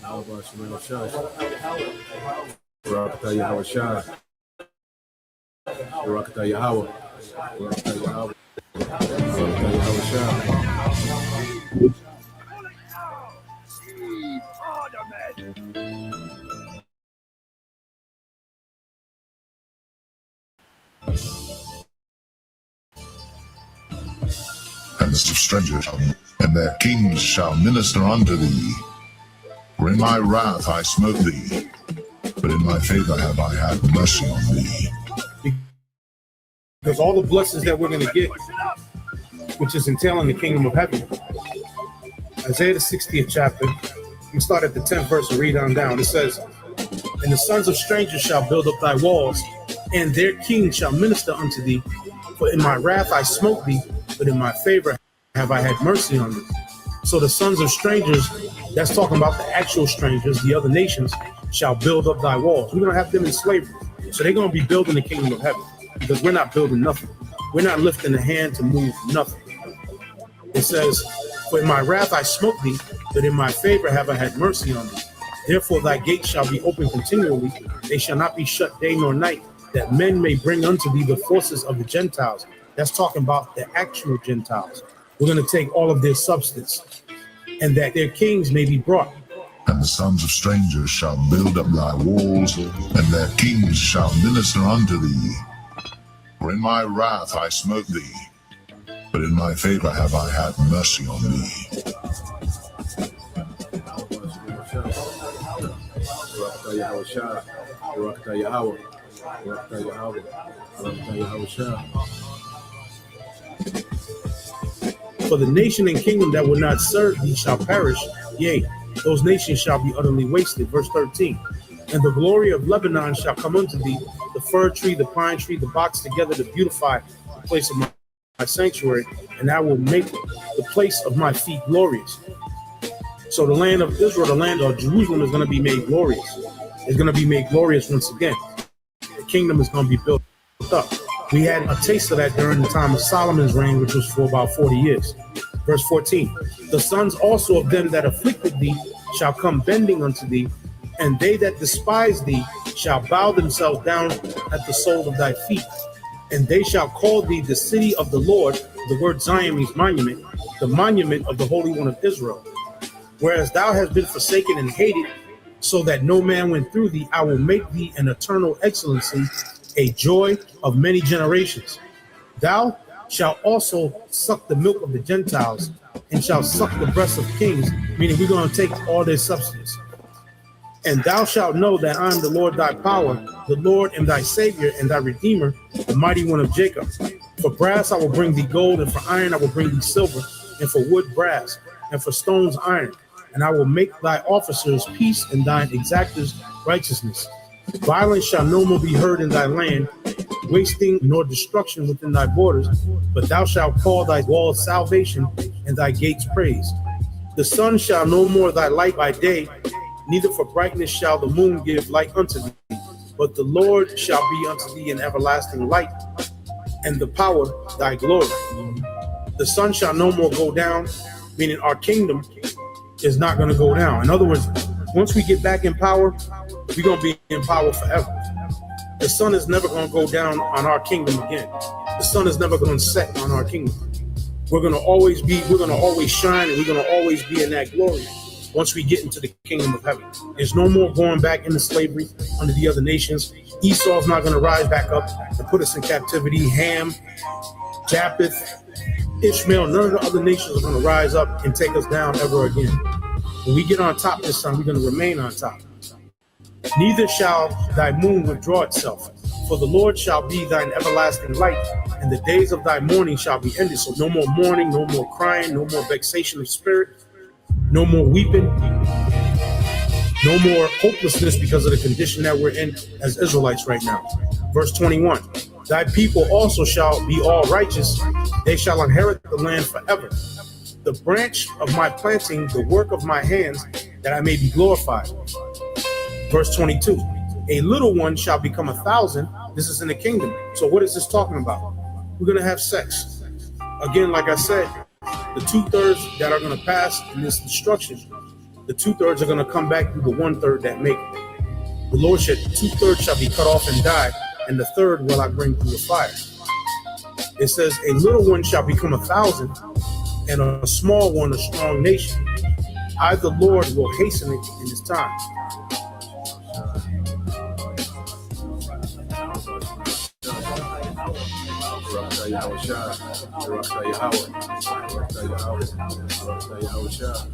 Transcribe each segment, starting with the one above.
How about you, Shai? Barakatah Yahweh Shai. Barakatah Yahweh. Barakatah Yahweh. Barakatah Yahweh Shai. And the strangers and their kings shall minister unto thee. For in my wrath I smote thee, but in my favor have I had mercy on thee. Because all the blessings that we're going to get, which is entailing the kingdom of heaven, Isaiah the 60th chapter, we start at the 10th verse and read on down. It says, and the sons of strangers shall build up thy walls, and their kings shall minister unto thee. For in my wrath I smote thee, but in my favor have I had mercy on thee. So the sons of strangers, that's talking about the actual strangers, the other nations, shall build up thy walls. We're going to have them in slavery. So they're going to be building the kingdom of heaven, because we're not building nothing. We're not lifting a hand to move nothing. It says, for in my wrath I smote thee, but in my favor have I had mercy on thee. Therefore thy gates shall be open continually, they shall not be shut day nor night, that men may bring unto thee the forces of the Gentiles. That's talking about the actual Gentiles. We're going to take all of their substance, and that their kings may be brought. And the sons of strangers shall build up thy walls, and their kings shall minister unto thee. For in my wrath I smote thee, but in my favor have I had mercy on thee. Barakatah Yahweh Shai. Barakatah Yahweh. Barakatah Yahweh. Barakatah Yahweh Shai. For the nation and kingdom that will not serve thee shall perish, yea, those nations shall be utterly wasted. Verse 13. And the glory of Lebanon shall come unto thee, the fir tree, the pine tree, the box together to beautify the place of my sanctuary, and I will make the place of my feet glorious. So the land of Israel, the land of Jerusalem, is going to be made glorious. It's going to be made glorious once again. The kingdom is going to be built up. We had a taste of that during the time of Solomon's reign, which was for about 40 years. Verse 14, the sons also of them that afflicted thee shall come bending unto thee, and they that despise thee shall bow themselves down at the sole of thy feet. And they shall call thee the city of the Lord. The word Zion means monument, the monument of the Holy One of Israel. Whereas thou hast been forsaken and hated, so that no man went through thee, I will make thee an eternal excellency, a joy of many generations. Thou shalt also suck the milk of the Gentiles, and shalt suck the breasts of kings, meaning we're going to take all their substance. And thou shalt know that I am the Lord thy power, the Lord and thy Savior and thy Redeemer, the mighty one of Jacob. For brass I will bring thee gold, and for iron I will bring thee silver, and for wood brass, and for stones iron. And I will make thy officers peace, and thine exactors righteousness. Violence shall no more be heard in thy land, wasting nor destruction within thy borders, but thou shalt call thy walls salvation, and thy gates praise. The sun shall no more thy light by day, neither for brightness shall the moon give light unto thee, but the Lord shall be unto thee an everlasting light, and the power thy glory. The sun shall no more go down, meaning our kingdom is not going to go down. In other words, once we get back in power, we're going to be in power forever. The sun is never going to go down on our kingdom again. The sun is never going to set on our kingdom. We're going to always shine, and we're going to always be in that glory once we get into the kingdom of heaven. There's no more going back into slavery under the other nations. Esau's not going to rise back up and put us in captivity. Ham, Japheth, Ishmael, none of the other nations are going to rise up and take us down ever again. When we get on top this time, we're going to remain on top. Neither shall thy moon withdraw itself, for the Lord shall be thine everlasting light, and the days of thy mourning shall be ended. So no more mourning, no more crying, no more vexation of spirit, no more weeping, no more hopelessness because of the condition that we're in as Israelites right now. Verse 21, thy people also shall be all righteous, they shall inherit the land forever. The branch of my planting, the work of my hands, that I may be glorified. Verse 22, a little one shall become 1,000. This is in the kingdom. So what is this talking about? We're going to have sex. Again, like I said, the 2/3 that are going to pass in this destruction The 2/3 are going to come back through the 1/3 that make it. The Lord said, 2/3 shall be cut off and die, and the third will I bring through the fire. It says, a little one shall become 1,000, and a small one a strong nation. I, the Lord, will hasten it in his time. Barakatah Yahweh Shah, Barakatah Yahweh, Barakatah Yahweh, Barakatah Yahweh Shah.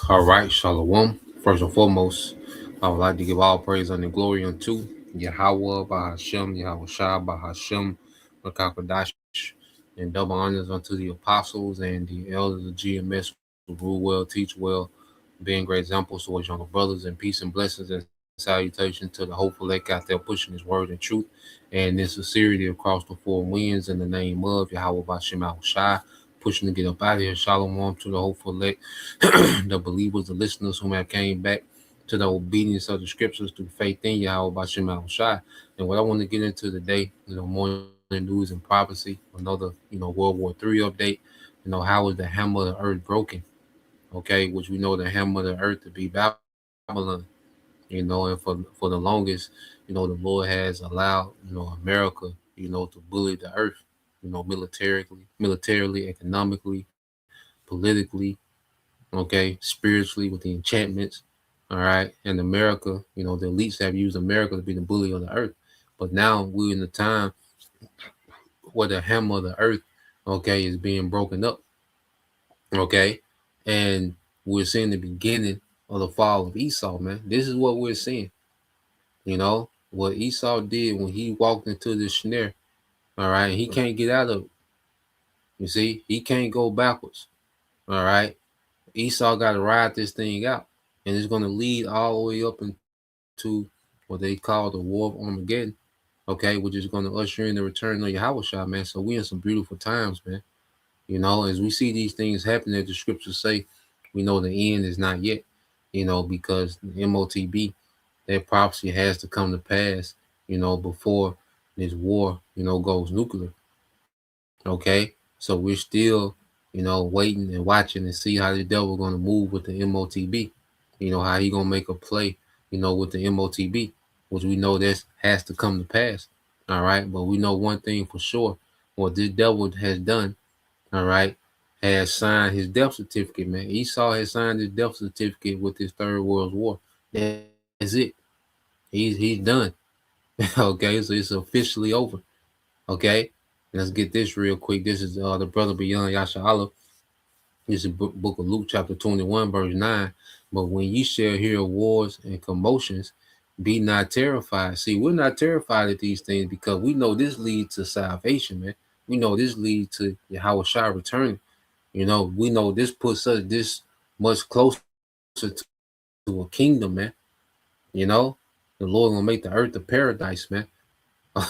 All right, Shalom. First and foremost, I would like to give all praise and glory unto Yahweh, Bahashem, Yahweh Shah, Bahashem, Rakakadash, and double honors unto the apostles and the elders of GMS who rule well, teach well, being great examples towards younger brothers, and peace and blessings and salutation to the hopeful elect out there pushing his word and truth and in sincerity across the four winds in the name of Yahweh, Bahashem, Yahweh Shah, pushing to get up out of here. Shalom to the hopeful elect, the believers, the listeners who have came back to the obedience of the scriptures through faith in Yahweh Bashim Al Shai. And what I want to get into today, morning news and prophecy, another, World War III update. How is the hammer of the earth broken? Okay, which we know the hammer of the earth to be Babylon. And for the longest, the Lord has allowed, America, to bully the earth, militarily, economically, politically, okay, spiritually with the enchantments, all right. And America, the elites have used America to be the bully of the earth. But now we're in the time where the hammer of the earth, okay, is being broken up, okay. And we're seeing the beginning of the fall of Esau, man. This is what we're seeing, what Esau did when he walked into this snare, all right. He can't get out of it. You see, he can't go backwards, all right. Esau got to ride this thing out, and it's going to lead all the way up into what they call the War of Armageddon, okay, which is going to usher in the return of Yahweh, man. So we in some beautiful times, man. As we see these things happening, as the scriptures say, we know the end is not yet, because the MOTB, that prophecy has to come to pass, before this war, goes nuclear, okay? So we're still, waiting and watching and see how the devil going to move with the MOTB, how he going to make a play, with the MOTB, which we know this has to come to pass, all right? But we know one thing for sure, what this devil has done, all right, has signed his death certificate, man. Esau has signed his death certificate with his Third World War. That's it. He's done. Okay, so it's officially over. Okay, let's get this real quick. This is the brother beyond Yasha. This is book of Luke chapter 21 verse 9. But when ye shall hear wars and commotions, be not terrified. See, we're not terrified at these things because we know this leads to salvation, man. We know this leads to Yahweh Shai returning. We know this puts us this much closer to a kingdom, man. The Lord gonna make the earth a paradise, man.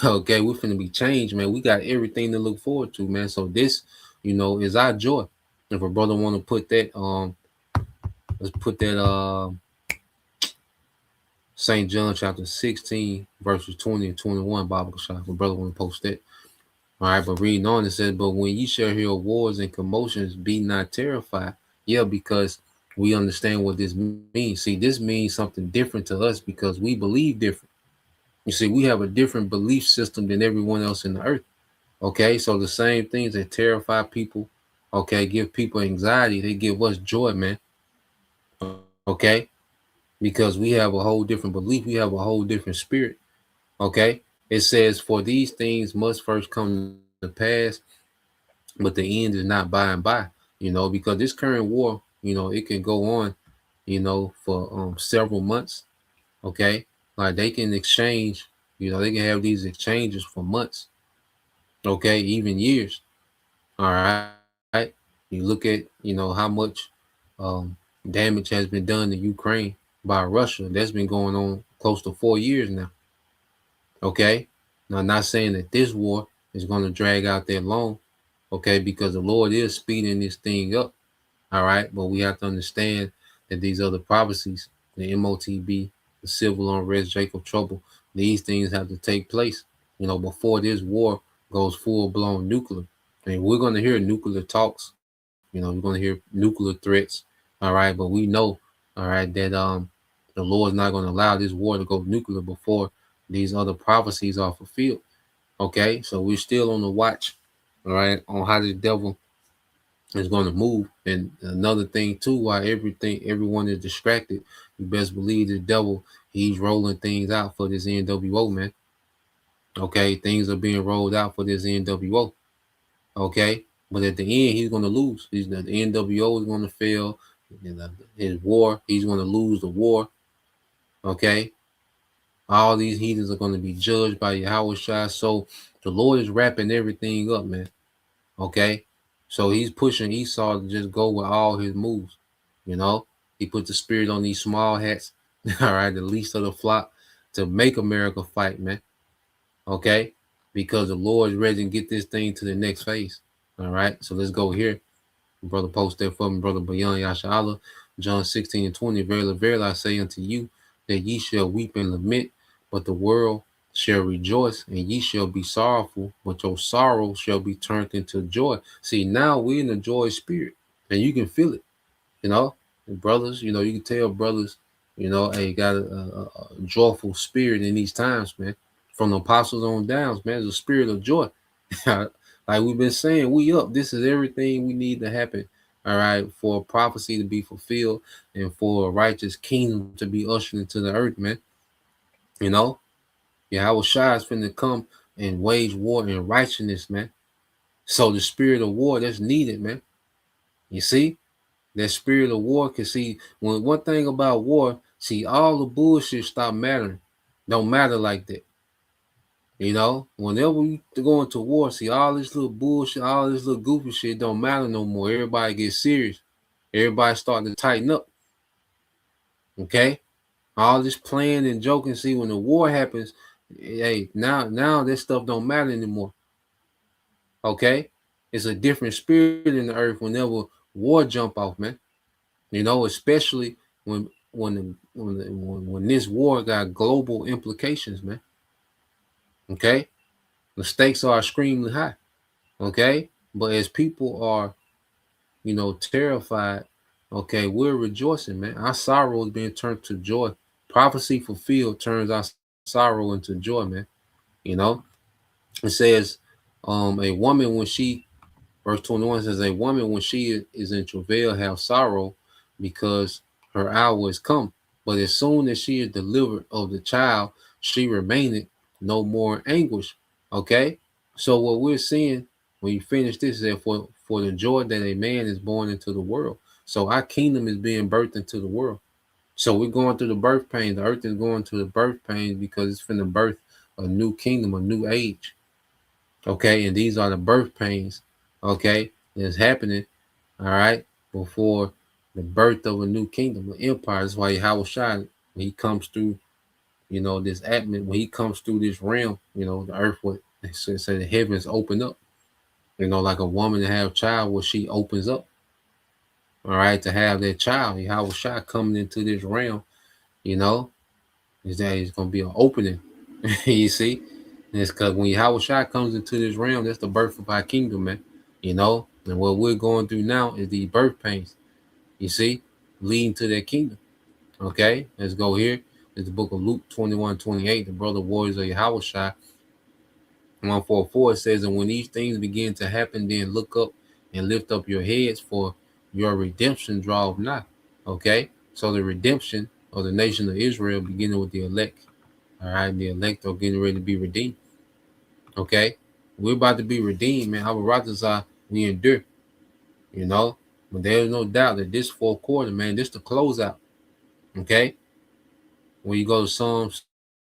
Okay, we're finna be changed, man. We got everything to look forward to, man. So this, is our joy. If a brother want to put that, let's put that St. John chapter 16, verses 20 and 21, Bible shop. If a brother want to post that. All right, but reading on, it says, but when ye shall hear wars and commotions, be not terrified. Yeah, because we understand what this means. See, this means something different to us because we believe different. You see, we have a different belief system than everyone else in the earth. Okay, so the same things that terrify people, okay, give people anxiety, they give us joy, man. Okay, because we have a whole different belief, we have a whole different spirit. Okay, it says, for these things must first come to pass, but the end is not by and by, because this current war, it can go on, for several months. Okay, like they can exchange, They can have these exchanges for months, okay, even years. All right. You look at, how much um, damage has been done to Ukraine by Russia. That's been going on close to 4 years now. Okay. Now, I'm not saying that this war is going to drag out that long, okay, because the Lord is speeding this thing up. All right. But we have to understand that these other prophecies, the MOTB, the civil unrest, Jacob trouble, these things have to take place, before this war goes full blown nuclear. And we're going to hear nuclear talks, we're going to hear nuclear threats. All right. But we know, all right, that the Lord's not going to allow this war to go nuclear before these other prophecies are fulfilled. Okay. So we're still on the watch, all right, on how the devil is going to move. And another thing too, why everyone is distracted, you best believe the devil, he's rolling things out for this NWO, man. Okay, things are being rolled out for this NWO. Okay, but at the end, he's going to lose. The NWO is going to fail. His war, he's going to lose the war. Okay, all these heathens are going to be judged by Yahweh Shai. So the Lord is wrapping everything up, man. Okay. So he's pushing Esau to just go with all his moves. You know, he put the spirit on these small hats, all right, the least of the flock, to make America fight, man. Okay. Because the Lord is ready to get this thing to the next phase. All right. So let's go here. Brother, post that for me, Brother Bayan Yasha. John 16:20. Verily, verily, I say unto you that ye shall weep and lament, but the world shall rejoice, and ye shall be sorrowful, but your sorrow shall be turned into joy. See, now we're in the joy spirit, and you can feel it, you know. And brothers, you can tell brothers, hey, got a joyful spirit in these times, man. From the apostles on down, man, there's a spirit of joy. Like we've been saying, we up. This is everything we need to happen. All right, for prophecy to be fulfilled and for a righteous kingdom to be ushered into the earth, man. You know, Yahweh Shai is finna come and wage war in righteousness, man. So the spirit of war that's needed, man. You see, that spirit of war can see when one thing about war, see all the bullshit stop mattering. Don't matter like that. Whenever we go into war, see all this little bullshit, all this little goofy shit don't matter no more. Everybody gets serious. Everybody starting to tighten up. Okay? All this playing and joking. See, when the war happens, hey, now this stuff don't matter anymore. Okay? It's a different spirit in the earth whenever war jump off, man. Especially when this war got global implications, man. Okay? The stakes are extremely high. Okay? But as people are, terrified, okay, we're rejoicing, man. Our sorrow is being turned to joy. Prophecy fulfilled turns our sorrow into joy, man. You know, it says, a woman when she, verse 21 says, a woman when she is in travail have sorrow because her hour is come. But as soon as she is delivered of the child, she remaineth no more in anguish. Okay, so what we're seeing when you finish this is that for the joy that a man is born into the world. So our kingdom is being birthed into the world. So we're going through the birth pains. The earth is going through the birth pains because it's finna birth a new kingdom, a new age. Okay, and these are the birth pains. Okay, that's happening. All right, before the birth of a new kingdom, an empire. That's why Yahweh Shai, when he comes through, this atmosphere, when he comes through this realm, the earth would say the heavens open up. Like a woman to have a child, where she opens up. All right, to have that child, Yahweh Shai coming into this realm, is that it's gonna be an opening. You see, and it's because when Yahweh Shai comes into this realm, that's the birth of our kingdom, man. And what we're going through now is the birth pains. You see, leading to that kingdom. Okay, let's go here. It's the book of Luke 21:28. The brother warriors of Yahweh Shai 144, it says, and when these things begin to happen, then look up and lift up your heads, for your redemption draweth nigh. Okay, so the redemption of the nation of Israel, beginning with the elect. All right, the elect are getting ready to be redeemed. Okay, we're about to be redeemed, man. Our brothers are, we endure, but there's no doubt that this fourth quarter, man, this the closeout. Okay, when you go to Psalms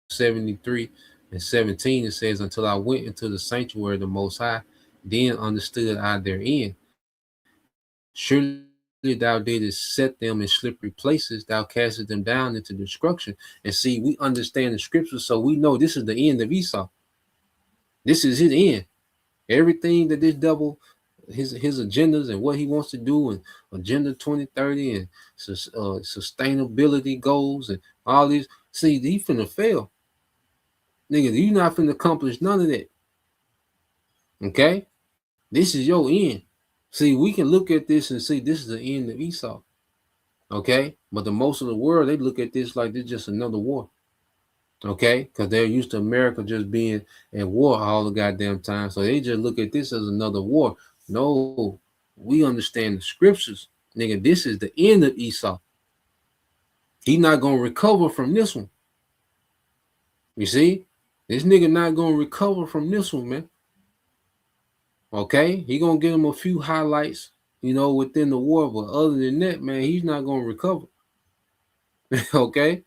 73, In 17, it says, until I went into the sanctuary of the Most High, then understood I therein. Surely thou didst set them in slippery places, thou castest them down into destruction. And see, we understand the scriptures, so we know this is the end of Esau. This is his end. Everything that this devil, his agendas and what he wants to do, and Agenda 2030 and sustainability goals and all these. See, he finna fail. Nigga, you not finna accomplish none of that. Okay? This is your end. See, we can look at this and see this is the end of Esau. Okay? But the most of the world, they look at this like this just another war. Okay? Because they're used to America just being at war all the goddamn time. So they just look at this as another war. No, we understand the scriptures. Nigga, this is the end of Esau. He not gonna recover from this one. You see? This nigga not gonna recover from this one, man. Okay? He gonna get him a few highlights, within the war, but other than that, man, he's not gonna recover. Okay?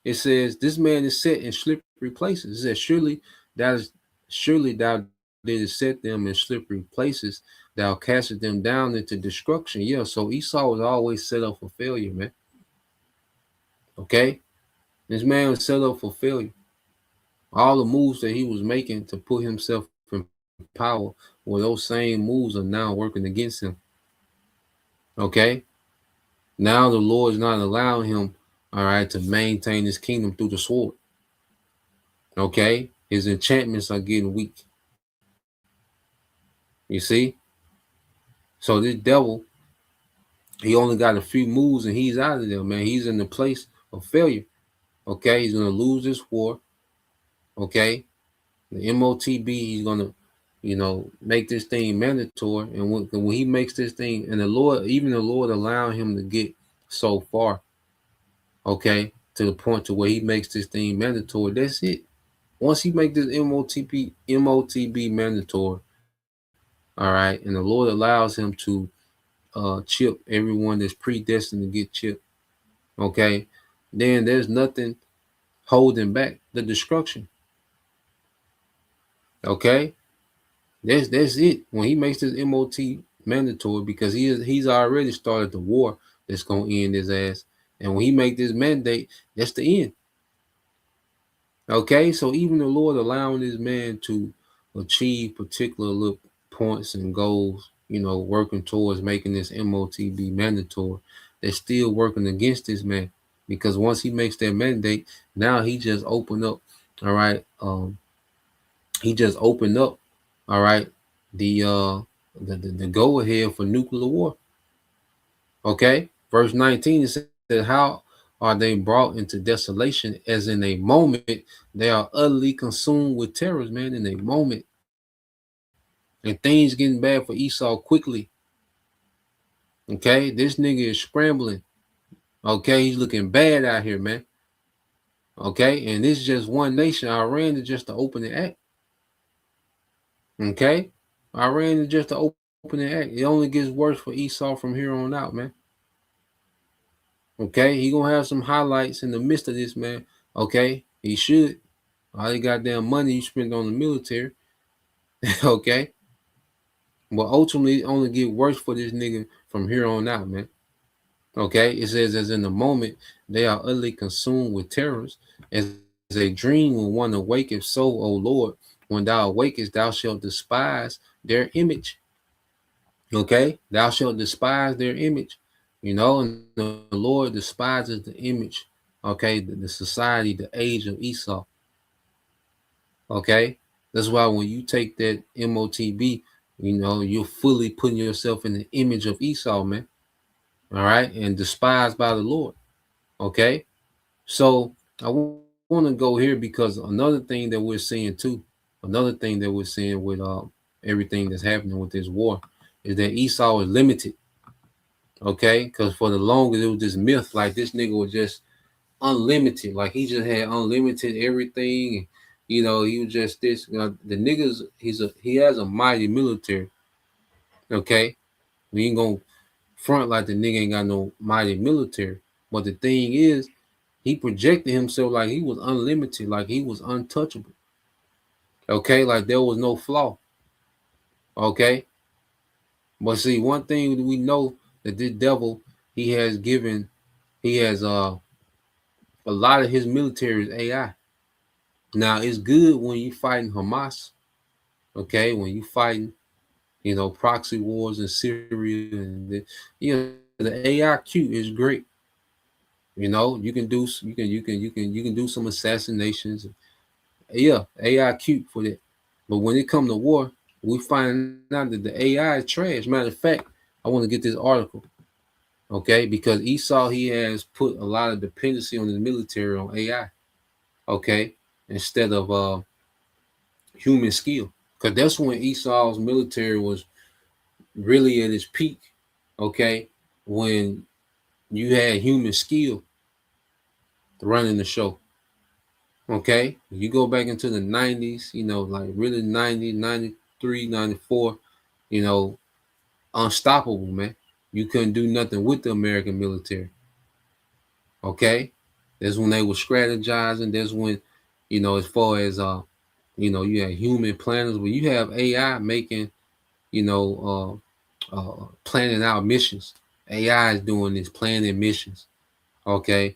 It says this man is set in slippery places. It says surely thou didst set them in slippery places, thou casted them down into destruction. Yeah, so Esau was always set up for failure, man. Okay? This man was set up for failure. All the moves that he was making to put himself in power, well, those same moves are now working against him. Okay? Now the Lord is not allowing him, all right, to maintain his kingdom through the sword. Okay? His enchantments are getting weak. You see? So this devil, he only got a few moves and he's out of there, man. He's in the place of failure. Okay? He's going to lose this war. Okay? The MOTB, he's going to, make this thing mandatory. And when he makes this thing, and even the Lord allowing him to get so far, okay, to the point to where he makes this thing mandatory, that's it. Once he make this MOTB mandatory, all right, and the Lord allows him to chip everyone that's predestined to get chipped, okay, then there's nothing holding back the destruction. Okay, that's it. When he makes this MOT mandatory, because he's already started the war that's gonna end his ass, and when he make this mandate, that's the end. Okay, so even the Lord allowing this man to achieve particular little points and goals, working towards making this MOTB mandatory, they're still working against this man, because once he makes that mandate, now he just opened up, all right. He just opened up, all right, the go ahead for nuclear war. Okay, verse 19 it said, "How are they brought into desolation as in a moment they are utterly consumed with terrors," man, in a moment. And things getting bad for Esau quickly. Okay, this nigga is scrambling. Okay, he's looking bad out here, man. Okay, and this is just one nation. Iran is just to open the act. Okay, Iran is just to open the act. It only gets worse for Esau from here on out, man. Okay, he gonna have some highlights in the midst of this, man. Okay, he should. All the goddamn money you spend on the military. Okay, but ultimately it only get worse for this nigga from here on out, man. Okay, it says, as in the moment they are utterly consumed with terrors, as a dream when one awaketh, so, O Lord, when thou awakest, thou shalt despise their image. Okay, thou shalt despise their image. And the Lord despises the image. Okay, the society, the age of Esau. Okay, that's why when you take that MOTB, you're fully putting yourself in the image of Esau, man. All right, and despised by the Lord. Okay, so I want to go here because another thing that we're seeing too, another thing that we're seeing with everything that's happening with this war, is that Esau is limited. Okay, because for the longest it was this myth, like this nigga was just unlimited, like he just had unlimited everything. And, he was just this. The niggas, he has a mighty military. Okay, we ain't gonna front like the nigga ain't got no mighty military. But the thing is, he projected himself like he was unlimited, like he was untouchable. Okay, like there was no flaw. Okay, but see, one thing we know that this devil he has given, he has a lot of his military is AI. Now it's good when you fighting Hamas. Okay, when you fighting, proxy wars in Syria the AIQ is great. You can do you can do some assassinations. Yeah, AI cute for that. But when it come to war, we find out that the AI is trash. Matter of fact, I want to get this article, okay? Because Esau he has put a lot of dependency on the military on AI, okay, instead of human skill. Because that's when Esau's military was really at its peak, okay, when you had human skill running the show. Okay, you go back into the 90s, like really 90, 93, 94, you know, unstoppable, man. You couldn't do nothing with the American military. Okay, that's when they were strategizing. That's when, as far as you had human planners, but you have AI making, planning out missions. AI is doing this, planning missions. Okay,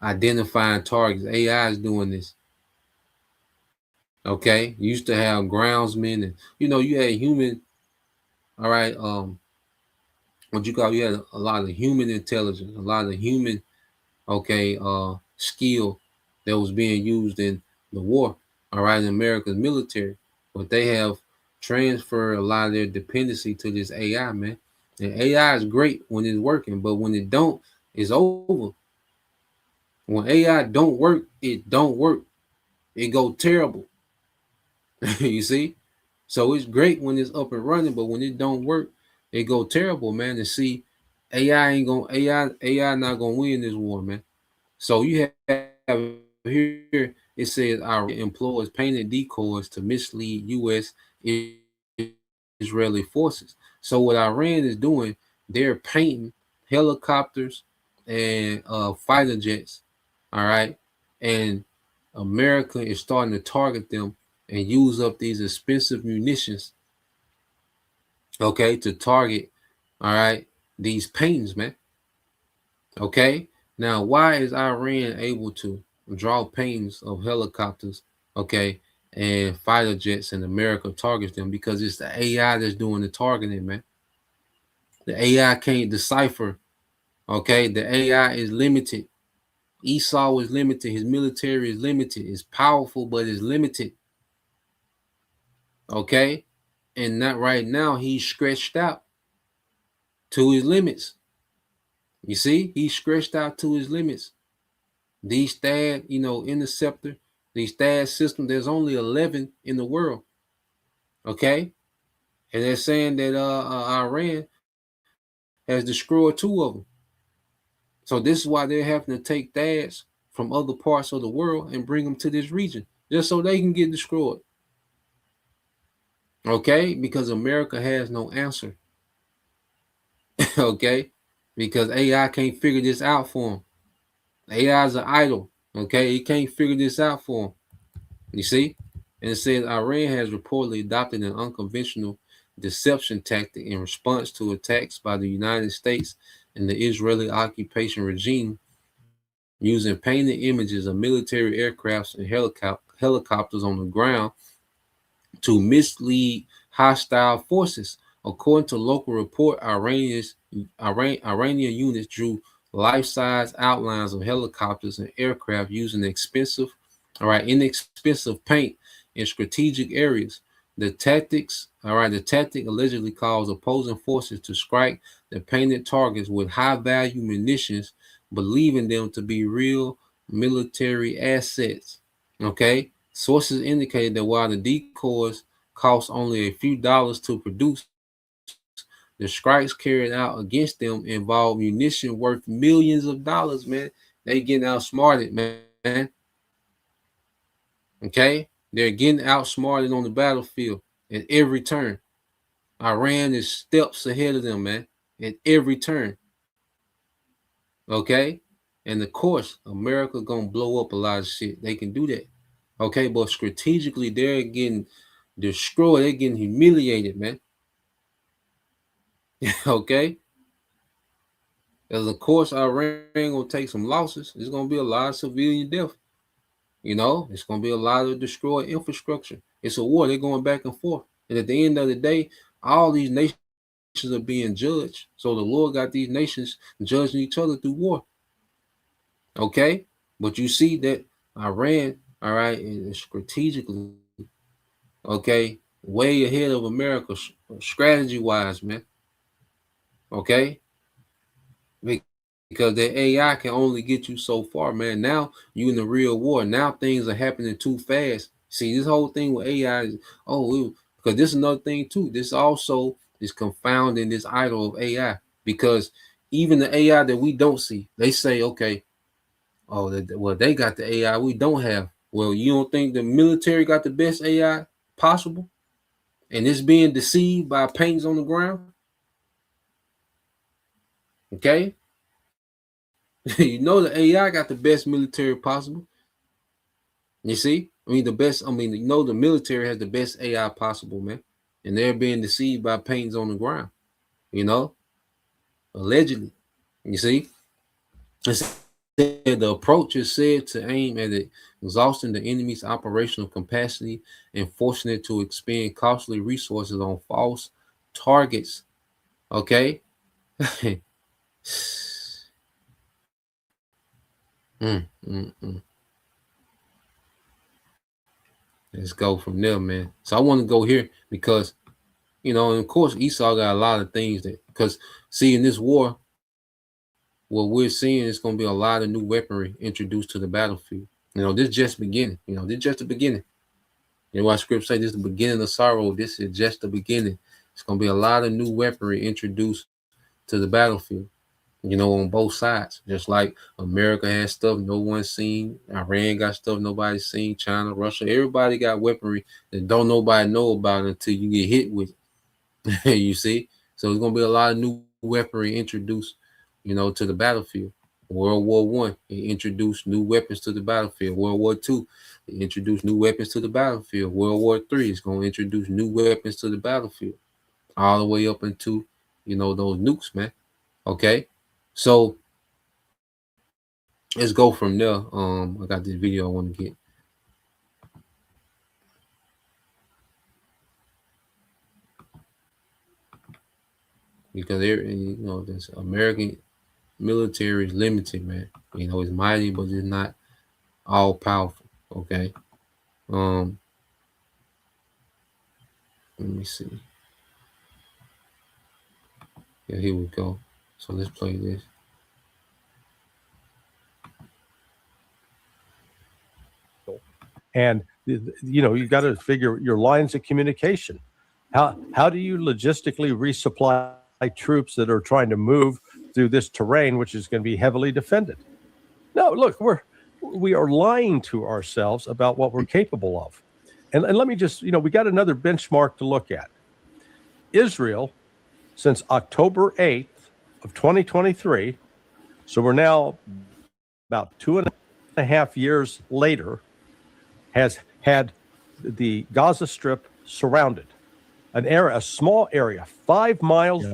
identifying targets. AI is doing this. Okay, you used to have groundsmen, and you had human. All right, what you call you had a lot of human intelligence, a lot of human, okay, skill that was being used in the war. All right, in America's military, but they have transferred a lot of their dependency to this AI, man. And AI is great when it's working, but when it don't, it's over. When AI don't work, it don't work. It go terrible. You see? So it's great when it's up and running, but when it don't work, it go terrible, man. And see, AI not gonna win this war, man. So you have here it says our employs painted decoys to mislead U.S. Israeli forces. So what Iran is doing, they're painting helicopters and fighter jets, all right, and America is starting to target them and use up these expensive munitions, okay, to target, all right, these paintings, man. Okay. Now, why is Iran able to draw paintings of helicopters, okay, and fighter jets, and America targets them? Because it's the AI that's doing the targeting, man. The AI can't decipher, okay? The AI is limited. Esau is limited. His military is limited. It's powerful, but it's limited, okay? And not right now, he's stretched out to his limits. You see, he's stretched out to his limits. These THAAD, interceptor, these THAAD systems, there's only 11 in the world. Okay. And they're saying that Iran has destroyed 2 of them. So this is why they're having to take THAADs from other parts of the world and bring them to this region just so they can get destroyed. Okay. Because America has no answer. Okay. Because AI can't figure this out for them. AI is an idol. Okay. He can't figure this out for them. You see? And it says Iran has reportedly adopted an unconventional deception tactic in response to attacks by the United States and the Israeli occupation regime using painted images of military aircrafts and helicopters on the ground to mislead hostile forces. According to local report, Iranian units drew life-size outlines of helicopters and aircraft using inexpensive paint in strategic areas. The tactic allegedly caused opposing forces to strike the painted targets with high-value munitions, believing them to be real military assets. Okay, sources indicated that while the decoys cost only a few dollars to produce, the strikes carried out against them involved munition worth millions of dollars, man. They getting outsmarted, man. Okay, they're getting outsmarted on the battlefield at every turn. Iran is steps ahead of them, man, at every turn. Okay, and of course, America gonna blow up a lot of shit. They can do that. Okay, but strategically, they're getting destroyed. They're getting humiliated, man. Okay. As of course, Iran gonna take some losses. There's gonna be a lot of civilian death. It's gonna be a lot of destroyed infrastructure. It's a war. They're going back and forth. And at the end of the day, all these nations are being judged. So the Lord got these nations judging each other through war. Okay? But you see that Iran, all right, is strategically, okay, way ahead of America strategy wise, man. Okay? Because the AI can only get you so far, man. Now you in the real war. Now things are happening too fast. See, this whole thing with AI is because this is another thing too. This also is confounding this idol of AI because even the AI that we don't see, they say, okay, well, they got the AI we don't have. Well, you don't think the military got the best AI possible, and it's being deceived by paintings on the ground? Okay, the AI got the best military possible. You see, the best. The military has the best AI possible, man, and they're being deceived by paintings on the ground. Allegedly. You see, the approach is said to aim at exhausting the enemy's operational capacity and forcing it to expend costly resources on false targets. Okay. mm, mm, mm. Let's go from there, man. So I want to go here because, and of course, Esau got a lot of things because see, in this war, what we're seeing is going to be a lot of new weaponry introduced to the battlefield. This just beginning. This just the beginning. Why scripture say this is the beginning of sorrow. This is just the beginning. It's going to be a lot of new weaponry introduced to the battlefield, on both sides. Just like America has stuff no one's seen. Iran got stuff nobody's seen. China, Russia, everybody got weaponry that don't nobody know about until you get hit with it. You see? So there's going to be a lot of new weaponry introduced, to the battlefield. World War One, it introduced new weapons to the battlefield. World War II, it introduced new weapons to the battlefield. World War III is going to introduce new weapons to the battlefield, all the way up into, those nukes, man. Okay, so let's go from there. I got this video I want to get. Because this American military is limited, man. It's mighty, but it's not all powerful. Okay. Let me see. Yeah, here we go. So let's play this. And you've got to figure your lines of communication. How do you logistically resupply troops that are trying to move through this terrain, which is going to be heavily defended? No, look, we are lying to ourselves about what we're capable of. And let me just, we got another benchmark to look at. Israel, since October 8th of 2023, so we're now about 2.5 years later, has had the Gaza Strip surrounded. A small area, 5 miles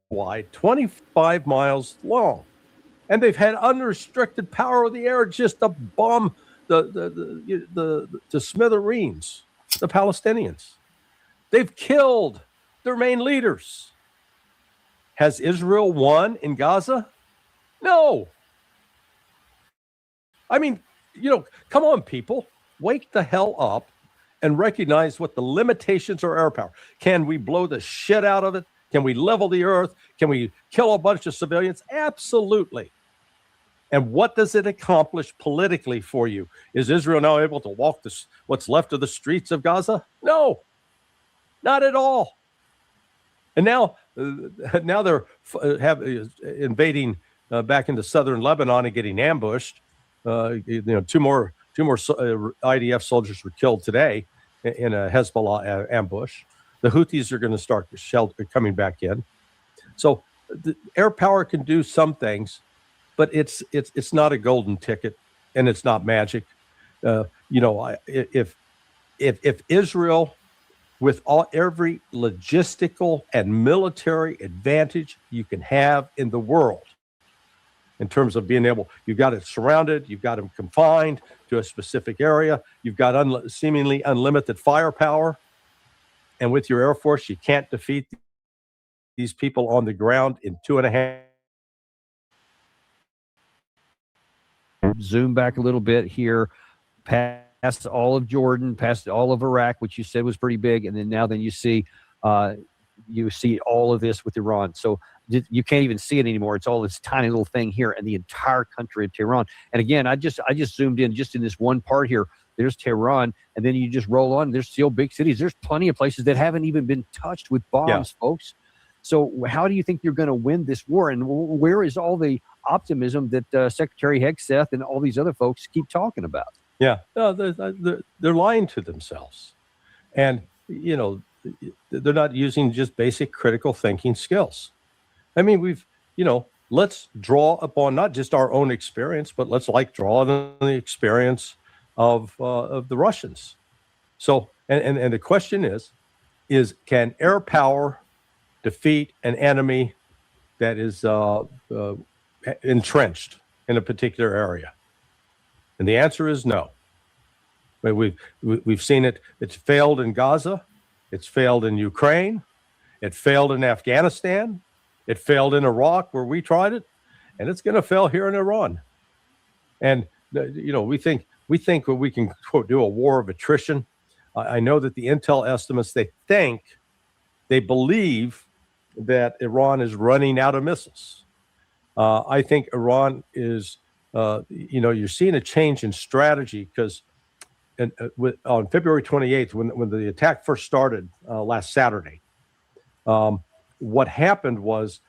wide, 25 miles long. And they've had unrestricted power of the air just to bomb the smithereens, the Palestinians. They've killed their main leaders. Has Israel won in Gaza? No. Come on, people. Wake the hell up and recognize what the limitations are air power. Can we blow the shit out of it? Can we level the earth? Can we kill a bunch of civilians? Absolutely. And what does it accomplish politically for you? Is Israel now able to walk what's left of the streets of Gaza? No, not at all. And now they're invading back into southern Lebanon and getting ambushed. Two more IDF soldiers were killed today in a Hezbollah ambush. The Houthis are going to start coming back in. So the air power can do some things, but it's not a golden ticket, and it's not magic. If Israel, with every logistical and military advantage you can have in the world, in terms of being able, you've got it surrounded, you've got them confined to a specific area, you've got seemingly unlimited firepower, and with your Air Force, you can't defeat these people on the ground in 2.5. Zoom back a little bit here, past all of Jordan, past all of Iraq, which you said was pretty big, and then you see all of this with Iran. So you can't even see it anymore. It's all this tiny little thing here, and the entire country of Tehran. And again, I just zoomed in just in this one part here. There's Tehran, and then you just roll on. There's still big cities. There's plenty of places that haven't even been touched with bombs, folks. So how do you think you're going to win this war? And where is all the optimism that Secretary Hegseth and all these other folks keep talking about? Yeah, no, they're lying to themselves. And, they're not using just basic critical thinking skills. I mean, let's draw upon not just our own experience, but let's draw on the experience of the Russians. So, and the question is can air power defeat an enemy that is entrenched in a particular area? And the answer is no. But we've seen it. It's failed in Gaza. It's failed in Ukraine. It failed in Afghanistan. It failed in Iraq, where we tried it, and it's going to fail here in Iran. And we think that we can do a war of attrition. I know that the intel estimates, they believe that Iran is running out of missiles. I think Iran is, you're seeing a change in strategy because on February 28th, when the attack first started last Saturday, what happened was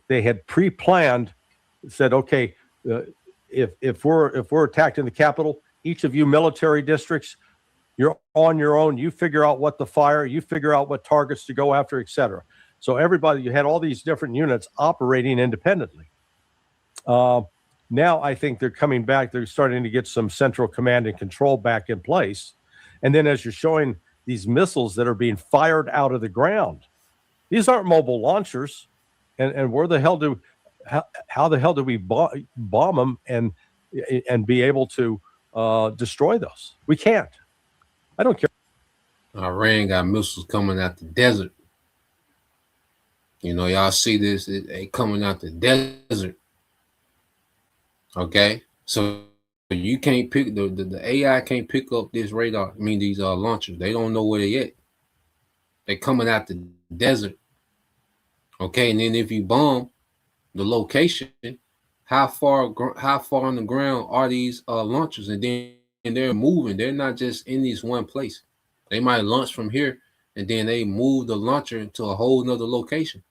they had pre-planned, said, okay, if we're attacked in the capital, each of you military districts, you're on your own. You figure out what to fire. You figure out what targets to go after, etc. So everybody, you had all these different units operating independently. Now I think they're coming back. They're starting to get some central command and control back in place. And then as you're showing these missiles that are being fired out of the ground, these aren't mobile launchers. And where the hell how the hell do we bomb them and be able to destroy those? We can't. I don't care. Iran got missiles coming out the desert. Y'all see this? They coming out the desert. Okay, so you can't pick the AI can't pick up this radar. I mean, these launchers. They don't know where they at. They coming out the desert. Okay, and then if you bomb the location, how far on the ground are these launchers? And then they're moving. They're not just in this one place. They might launch from here, and then they move the launcher to a whole nother location.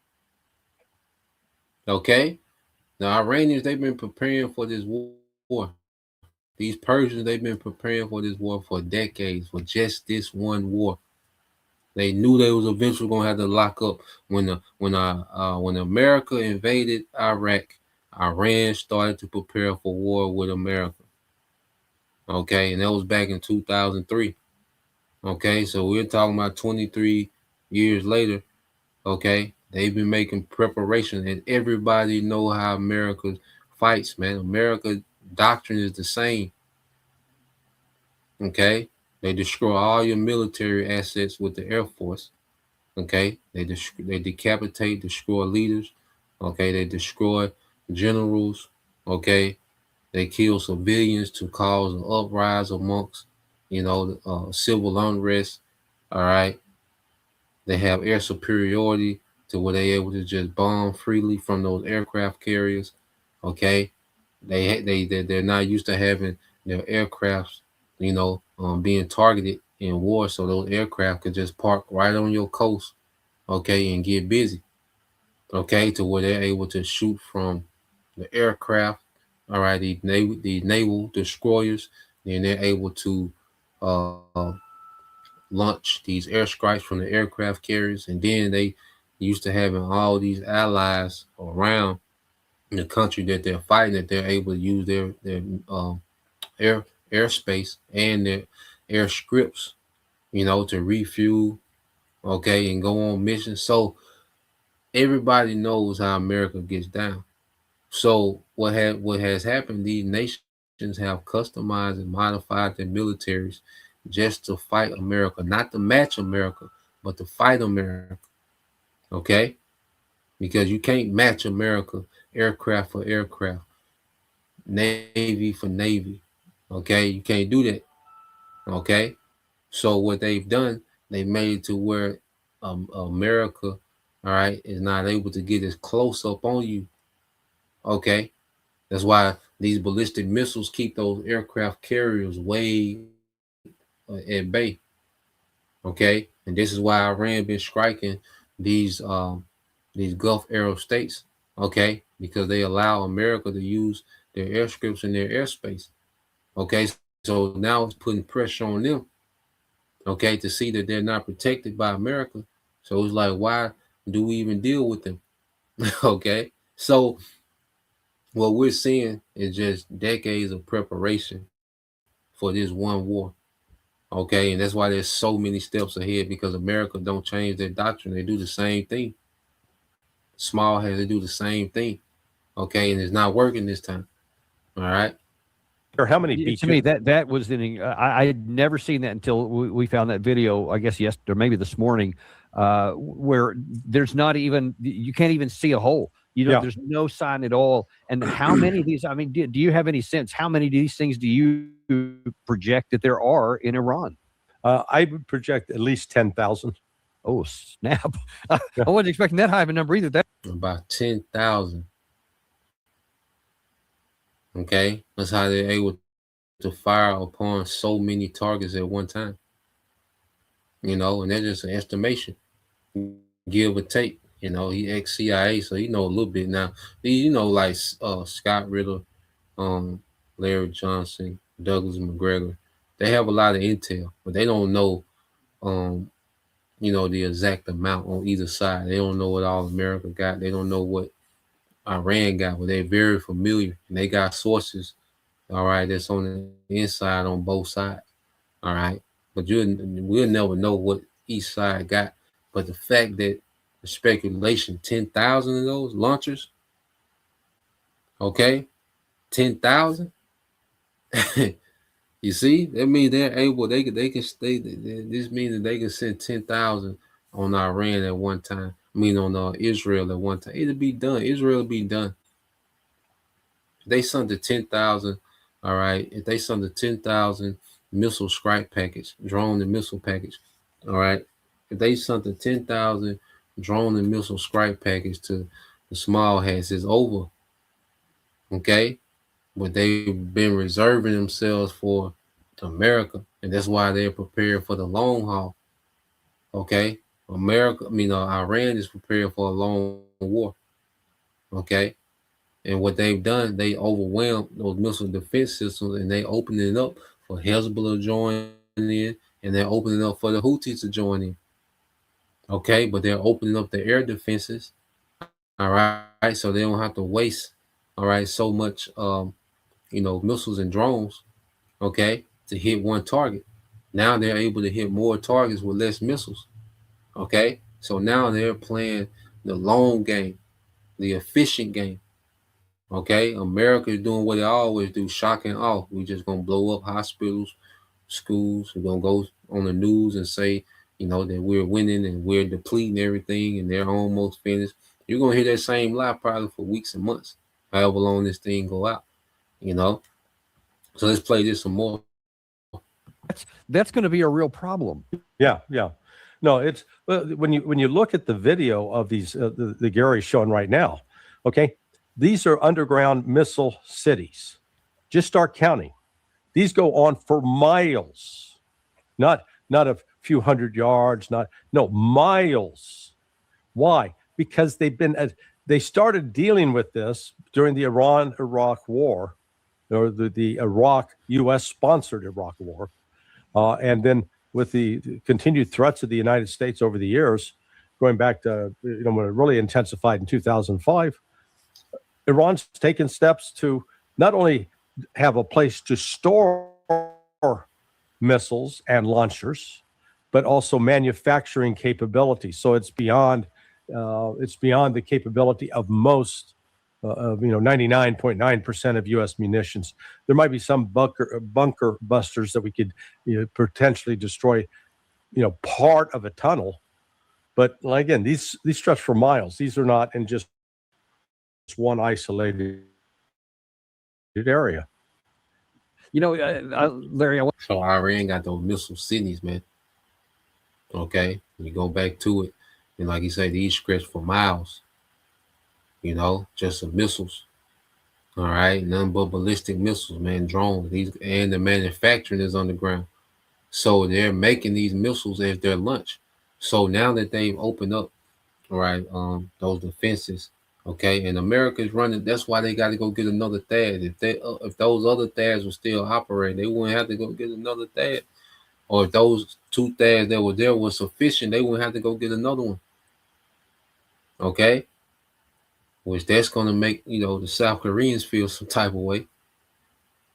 Okay, now Iranians, they've been preparing for this war. These Persians, they've been preparing for this war for decades, for just this one war. They knew they was eventually gonna have to lock up. When America invaded Iraq, Iran started to prepare for war with America. Okay, and that was back in 2003. Okay, so we're talking about 23 years later. Okay, they've been making preparation, and everybody know how America fights, man. America doctrine is the same. Okay, they destroy all your military assets with the Air Force. Okay, they decapitate, destroy leaders. Okay, they destroy generals. Okay, they kill civilians to cause an uprising amongst, civil unrest. All right, they have air superiority to where they're able to just bomb freely from those aircraft carriers. Okay, they're not used to having their aircrafts, being targeted in war, so those aircraft could just park right on your coast, okay, and get busy, okay, to where they're able to shoot from the aircraft. All right, the naval destroyers, and they're able to launch these airstrikes from the aircraft carriers, and then they used to having all these allies around the country that they're fighting, that they're able to use their airspace and their airstrips, you know, to refuel, okay, and go on missions. So everybody knows how America gets down. So what has happened? These nations have customized and modified their militaries just to fight America, not to match America, but to fight America. Okay, because you can't match America aircraft for aircraft, Navy for Navy. Okay, you can't do that. Okay, so what they've done, they made it to where America, all right, is not able to get as close up on you. Okay, that's why these ballistic missiles keep those aircraft carriers way at bay. Okay, and this is why Iran been striking these these Gulf Arab states. Okay, because they allow America to use their airstrips in their airspace. Okay, so now it's putting pressure on them. Okay, to see that they're not protected by America. So it's like, why do we even deal with them? Okay, so what we're seeing is just decades of preparation for this one war. Okay, and that's why there's so many steps ahead because America don't change their doctrine. They do the same thing. Small hands, they do the same thing. Okay, and it's not working this time. All right. Or how many To B2? me, that was I had never seen that until we found that video. I guess yesterday or maybe this morning, where there's not even you can't even see a hole. You know, Yeah. there's no sign at all. And how many of these? I mean, do you have any sense how many of these things do you project that there are in Iran? I would project at least 10,000. Oh snap! I wasn't expecting that high of a number either. That About 10,000. Okay, that's how they're able to fire upon so many targets at one time. You know, and that's just an estimation, give or take. You know, he ex CIA, so he know a little bit now. You know, like Scott Ritter, um, Larry Johnson, Douglas McGregor, they have a lot of intel, but they don't know, um, you know, the exact amount on either side. They don't know what all America got. They don't know what Iran got, but they're very familiar, and they got sources. All right, that's on the inside on both sides. All right, but we'll never know what each side got. But the fact that the speculation, 10,000 of those launchers, okay, 10,000. You see, that means they're able. They can stay. This means that they can send 10,000 on Iran at one time. I mean, on Israel at one time. It'll be done. Israel will be done. They sent the 10,000. All right, if they sent the 10,000 missile strike package, drone and missile package. All right, if they sent the 10,000 drone and missile strike package to the small hats, it's over. Okay, but they've been reserving themselves for America, and that's why they're prepared for the long haul. Okay, Iran is prepared for a long war. Okay, and what they've done, they overwhelmed those missile defense systems, and they opening it up for Hezbollah to join in, and they're opening up for the Houthis to join in. Okay, but they're opening up the air defenses. All right, so they don't have to waste. All right, so much missiles and drones. Okay, to hit one target. Now they're able to hit more targets with less missiles. Okay, so now they're playing the long game, the efficient game. Okay, America is doing what they always do, shock and awe. We just gonna blow up hospitals, schools. We're gonna go on the news and say, that we're winning and we're depleting everything and they're almost finished. You're gonna hear that same lie probably for weeks and months, however long this thing go out. You know, so let's play this some more. that's going to be a real problem. Yeah, yeah. No, it's when you look at the video of these the Gary's showing right now. Okay, these are underground missile cities. Just start counting. These go on for miles, not a few hundred yards, miles. Why? Because they started dealing with this during the Iran-Iraq War, or the Iraq U.S. sponsored Iraq War, and then with the continued threats of the United States over the years, going back to when it really intensified in 2005. Iran's taken steps to not only have a place to store missiles and launchers, but also manufacturing capability. So it's beyond the capability of most of 99.9% of U.S. munitions. There might be some bunker busters that we could potentially destroy, part of a tunnel. But again, these stretch for miles. These are not in just one isolated area. Larry, So Iran got those missile cities, man. Okay, you go back to it, and like you say, these stretch for miles. Just the missiles. All right, none but ballistic missiles, man, drones. These and the manufacturing is on the ground. So they're making these missiles as their lunch. So now that they've opened up, all right, those defenses, okay, and America is running. That's why they got to go get another THAAD. If those other THAADs were still operating, they wouldn't have to go get another THAAD. Or if those two THAADs that were there were sufficient, they wouldn't have to go get another one. Okay, which that's gonna make the South Koreans feel some type of way.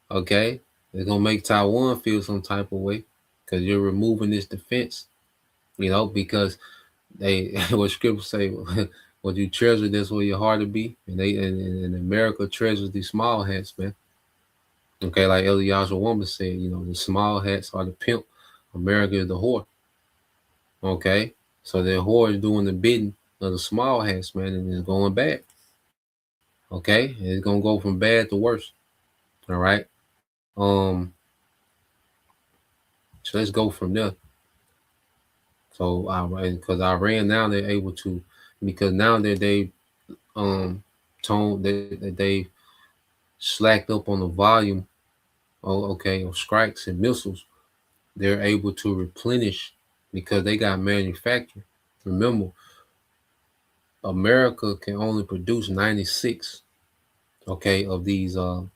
Okay, it's gonna make Taiwan feel some type of way because you're removing this defense. Because they what scripture say, what you treasure, that's where your heart to be, and and America treasures these small hats, man. Okay, like Eliyahu woman said, the small hats are the pimp, America is the whore. Okay, so the whore is doing the bidding of the small hats, man, and it's going bad. Okay, and it's gonna go from bad to worse. All right, so let's go from there. So because Iran now they're able to, because now that they that they slacked up on the volume, of strikes and missiles, they're able to replenish because they got manufacturing. Remember, America can only produce 96, okay, of these the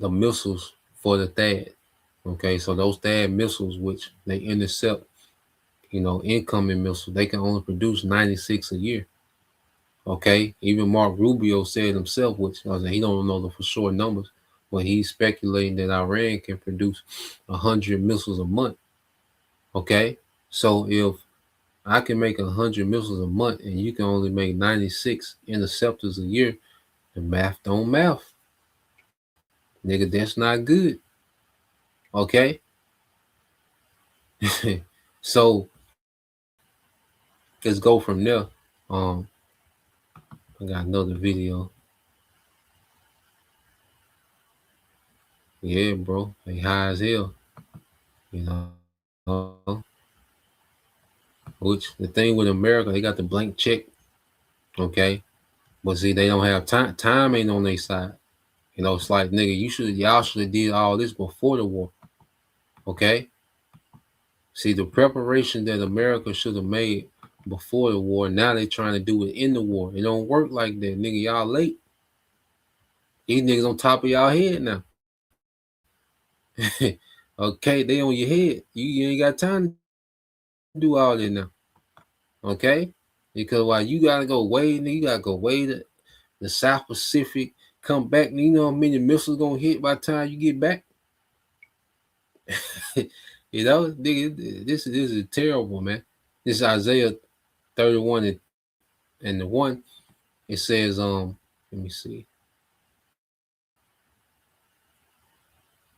missiles for the THAAD. Okay, so those THAAD missiles, which they intercept, incoming missiles, they can only produce 96 a year. Okay, even Mark Rubio said himself, which he don't know the for sure numbers, but he's speculating that Iran can produce 100 missiles a month. Okay, so if I can make 100 missiles a month and you can only make 96 interceptors a year, the math don't math. Nigga, that's not good. Okay? So let's go from there. I got another video. Yeah, bro. They high as hell. Which the thing with America, they got the blank check. Okay. But see, they don't have time. Time ain't on their side. It's like, nigga, y'all should have did all this before the war. Okay. See, the preparation that America should have made before the war, now they trying to do it in the war. It don't work like that, nigga. Y'all late. These niggas on top of y'all head now. Okay, they on your head. You ain't got time to do all that now. Okay? Because while you gotta go way, nigga, you gotta go way to the South Pacific, come back. You know how many missiles gonna hit by the time you get back? Nigga, this is terrible, man. This is Isaiah 31 and the 1. It says, let me see.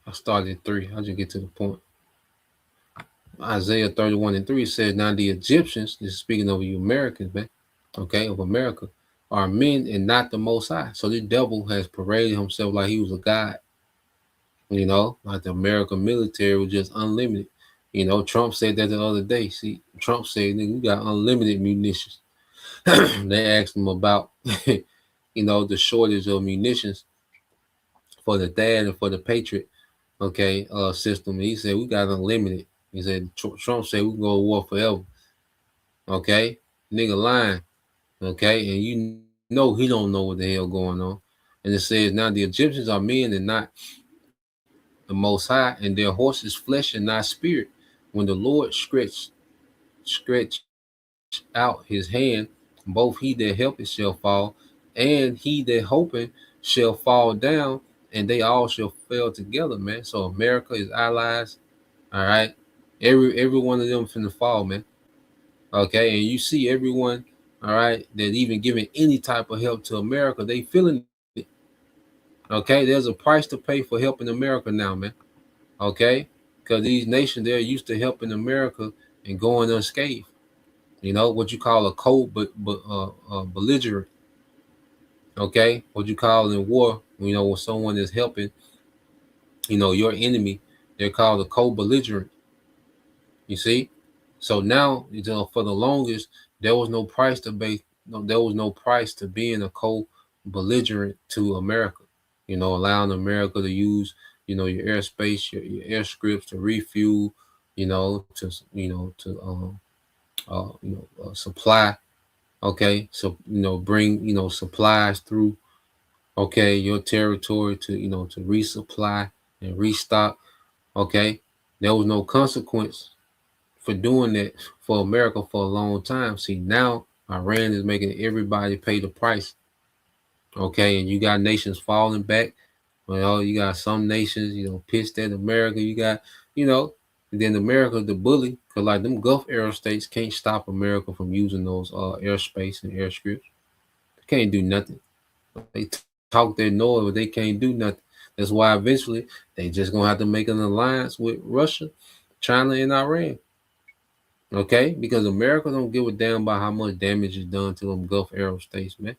I started at 3. I'll just get to the point. Isaiah 31 and 3 says, now the Egyptians, this is speaking of you Americans, man, okay, of America, are men and not the Most High. So the devil has paraded himself like he was a god, like the American military was just unlimited. Trump said that the other day. See, Trump said, nigga, we got unlimited munitions. They asked him about, the shortage of munitions for the THAAD and for the Patriot, system. He said, we got unlimited. He said, Trump said we can go to war forever. Okay? Nigga lying. Okay? And you know he don't know what the hell going on. And it says, now the Egyptians are men and not the Most High, and their horses flesh and not spirit. When the Lord stretch out his hand, both he that helpeth shall fall, and he that hoping shall fall down, and they all shall fail together, man. So America is allies, all right. Every one of them finna fall, man. Okay, and you see everyone, all right, that even giving any type of help to America, they feeling it. Okay, there's a price to pay for helping America now, man. Okay, because these nations they're used to helping America and going unscathed. You know what you call a cold but belligerent. Okay, what you call in war, you know, when someone is helping, you know, your enemy, they're called a co-belligerent. You see, so now, you know, for the longest, there was no price to pay. No, there was no price to being a co-belligerent to America. You know, allowing America to use, you know, your airspace, your airstrips to refuel, supply. Okay, so bring supplies through. Okay, your territory to to resupply and restock. Okay, there was no consequence for doing that for America for a long time. See, now Iran is making everybody pay the price. Okay, and you got nations falling back. Well, you got some nations, pissed at America. You got, you know, and then America the bully, because like them Gulf air states can't stop America from using those airspace and airstrips. They can't do nothing. They talk their noise, but they can't do nothing. That's why eventually they just gonna have to make an alliance with Russia, China, and Iran. Okay, because America don't give a damn about how much damage is done to them Gulf air states, man.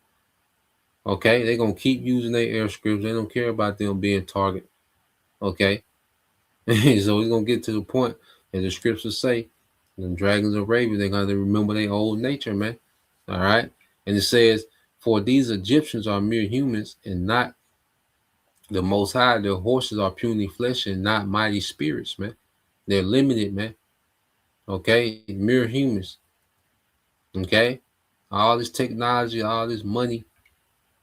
Okay, they're gonna keep using their airstrips. They don't care about them being target. Okay, so it's gonna get to the point, as the scriptures say, the dragons of Raven, they're gonna remember their old nature, man. All right, and it says, "For these Egyptians are mere humans, and not the Most High. Their horses are puny flesh, and not mighty spirits, man. They're limited, man. Okay, mere humans. Okay, all this technology, all this money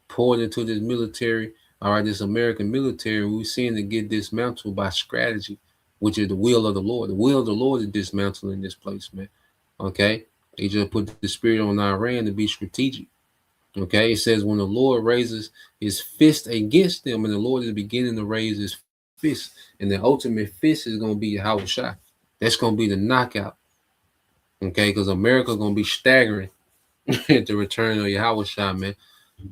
poured into this military, all right, this American military, we're seeing to get dismantled by strategy, which is the will of the Lord. The will of the Lord is dismantling this place, man. Okay, he just put the spirit on Iran to be strategic. Okay, it says when the Lord raises his fist against them, and the Lord is beginning to raise his fist, and the ultimate fist is going to be Yahweh Shai. That's going to be the knockout. Okay, because America going to be staggering at the return of Yahweh Shai, man.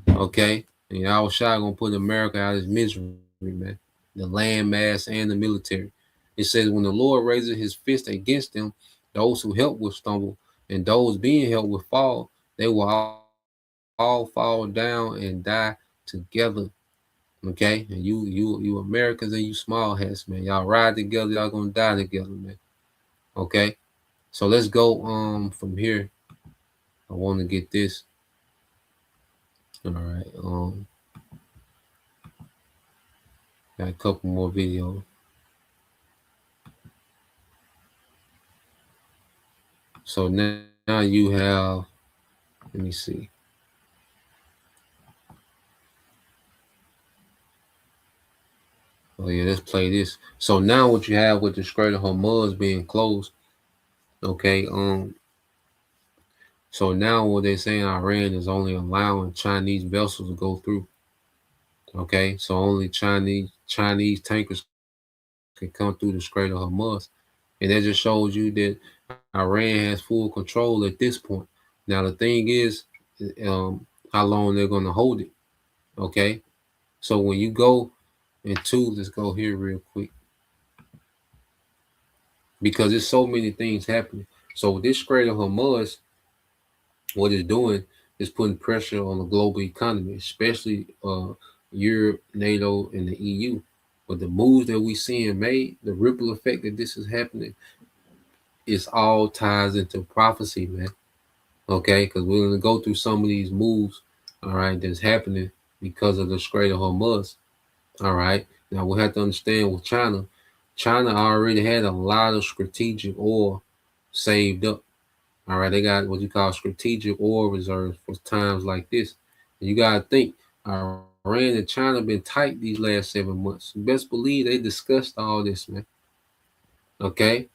Okay, and Yahweh Shai going to put America out of his misery, man. The land mass and the military. It says when the Lord raises his fist against them, those who help will stumble, and those being helped will fall. They will all fall down and die together. Okay, and you Americans and you small hats, man, y'all ride together, y'all gonna die together, man. Okay, so let's go from here. I want to get this. All right, got a couple more videos. So now you have, let me see. Oh yeah, let's play this. So now what you have with the Strait of Hormuz being closed, okay, so now what they're saying, Iran is only allowing Chinese vessels to go through. Okay, so only Chinese tankers can come through the Strait of Hormuz, and that just shows you that Iran has full control at this point. Now the thing is, how long they're going to hold it. Okay, so when you go into, let's go here real quick, because there's so many things happening. So this Strait of Hormuz, what it's doing is putting pressure on the global economy, especially Europe, NATO, and the EU. But the moves that we seeing made, the ripple effect that this is happening, is all ties into prophecy, man. Okay, because we're gonna go through some of these moves, all right, that's happening because of the Strait of Hormuz. All right, now we have to understand with China. China already had a lot of strategic oil saved up. All right, they got what you call strategic oil reserves for times like this. And you gotta think, Iran and China been tight these last 7 months. You best believe they discussed all this, man. Okay,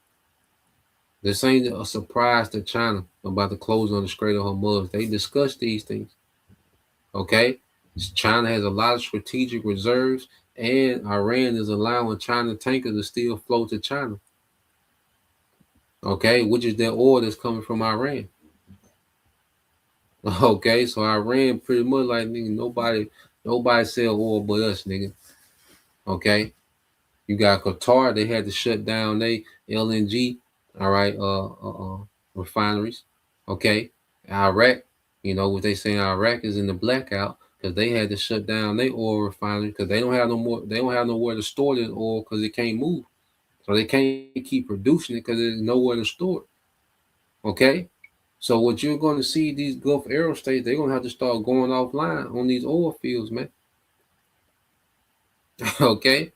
this ain't a surprise to China about the closing of the Strait of Hormuz. They discussed these things. Okay, China has a lot of strategic reserves, and Iran is allowing China tankers to still flow to China. Okay, which is that oil that's coming from Iran. Okay, so Iran pretty much like nigga, nobody sell oil but us, nigga. Okay, you got Qatar, they had to shut down they LNG, all right, refineries. Okay, Iraq, what they saying Iraq is in the blackout because they had to shut down their oil refinery because they don't have no more, they don't have nowhere to store this oil because it can't move, so they can't keep producing it because there's nowhere to store it. Okay, so what you're going to see these Gulf aerostates, they're going to have to start going offline on these oil fields, man. Okay,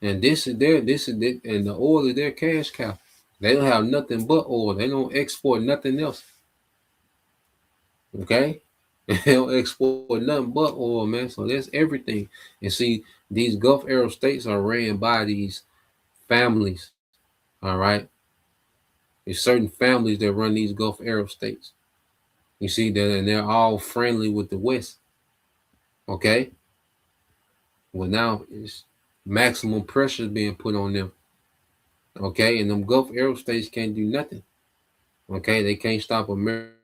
and and the oil is their cash cow. They don't have nothing but oil. They don't export nothing else. Okay, they don't export nothing but oil, man. So that's everything. And see, these Gulf aerostates are ran by these families. All right, there's certain families that run these Gulf aerostates. You see that, and they're all friendly with the West. Okay. Well, now it's maximum pressure being put on them. Okay, and them Gulf aerostates can't do nothing. Okay, they can't stop America.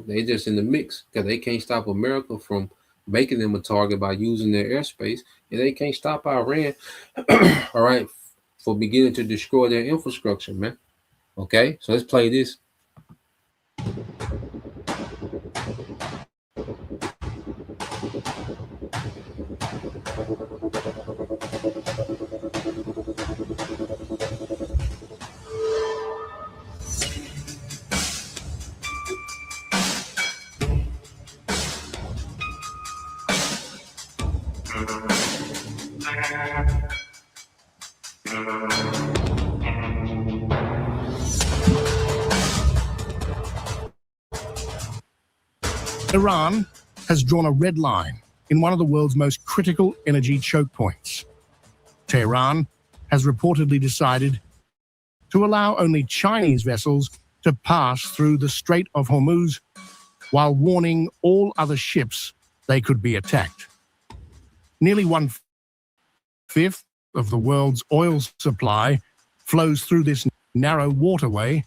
They just in the mix because they can't stop America from making them a target by using their airspace, and they can't stop Iran. All right, for beginning to destroy their infrastructure, man. Okay, so let's play this. Iran has drawn a red line in one of the world's most critical energy choke points. Tehran has reportedly decided to allow only Chinese vessels to pass through the Strait of Hormuz while warning all other ships they could be attacked. Nearly 1/5 of the world's oil supply flows through this narrow waterway,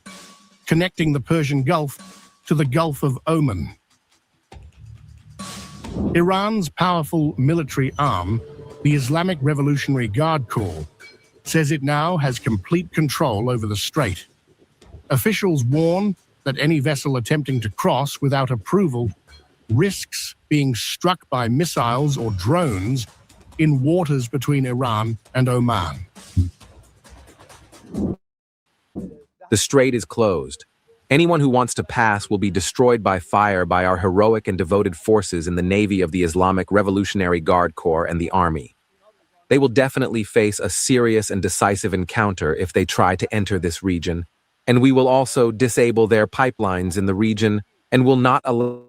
connecting the Persian Gulf to the Gulf of Oman. Iran's powerful military arm, the Islamic Revolutionary Guard Corps, says it now has complete control over the strait. Officials warn that any vessel attempting to cross without approval risks being struck by missiles or drones in waters between Iran and Oman. The strait is closed. Anyone who wants to pass will be destroyed by fire by our heroic and devoted forces in the Navy of the Islamic Revolutionary Guard Corps and the Army. They will definitely face a serious and decisive encounter if they try to enter this region, and we will also disable their pipelines in the region and will not allow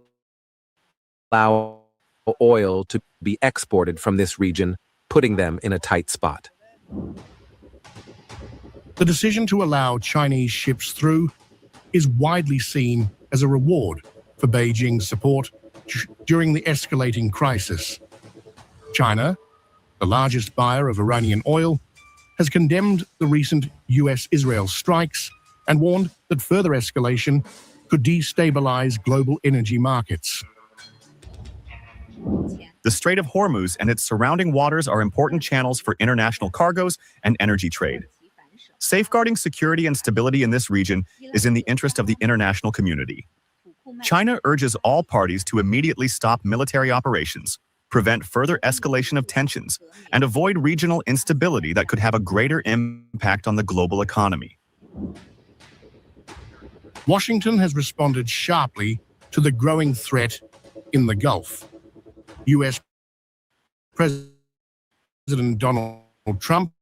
oil to be exported from this region, putting them in a tight spot. The decision to allow Chinese ships through is widely seen as a reward for Beijing's support during the escalating crisis. China, the largest buyer of Iranian oil, has condemned the recent US-Israel strikes and warned that further escalation could destabilize global energy markets. The Strait of Hormuz and its surrounding waters are important channels for international cargoes and energy trade. Safeguarding security and stability in this region is in the interest of the international community. China urges all parties to immediately stop military operations, prevent further escalation of tensions, and avoid regional instability that could have a greater impact on the global economy. Washington has responded sharply to the growing threat in the Gulf. US President Donald Trump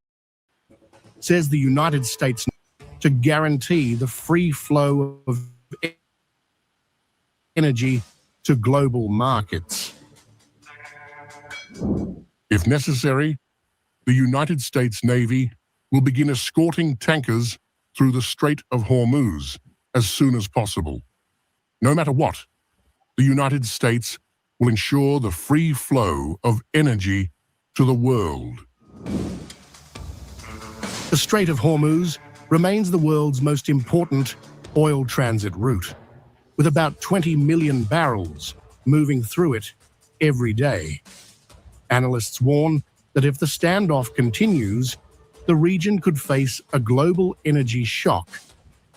says the United States to guarantee the free flow of energy to global markets. If necessary, the United States Navy will begin escorting tankers through the Strait of Hormuz as soon as possible. No matter what, the United States will ensure the free flow of energy to the world. The Strait of Hormuz remains the world's most important oil transit route, with about 20 million barrels moving through it every day. Analysts warn that if the standoff continues, the region could face a global energy shock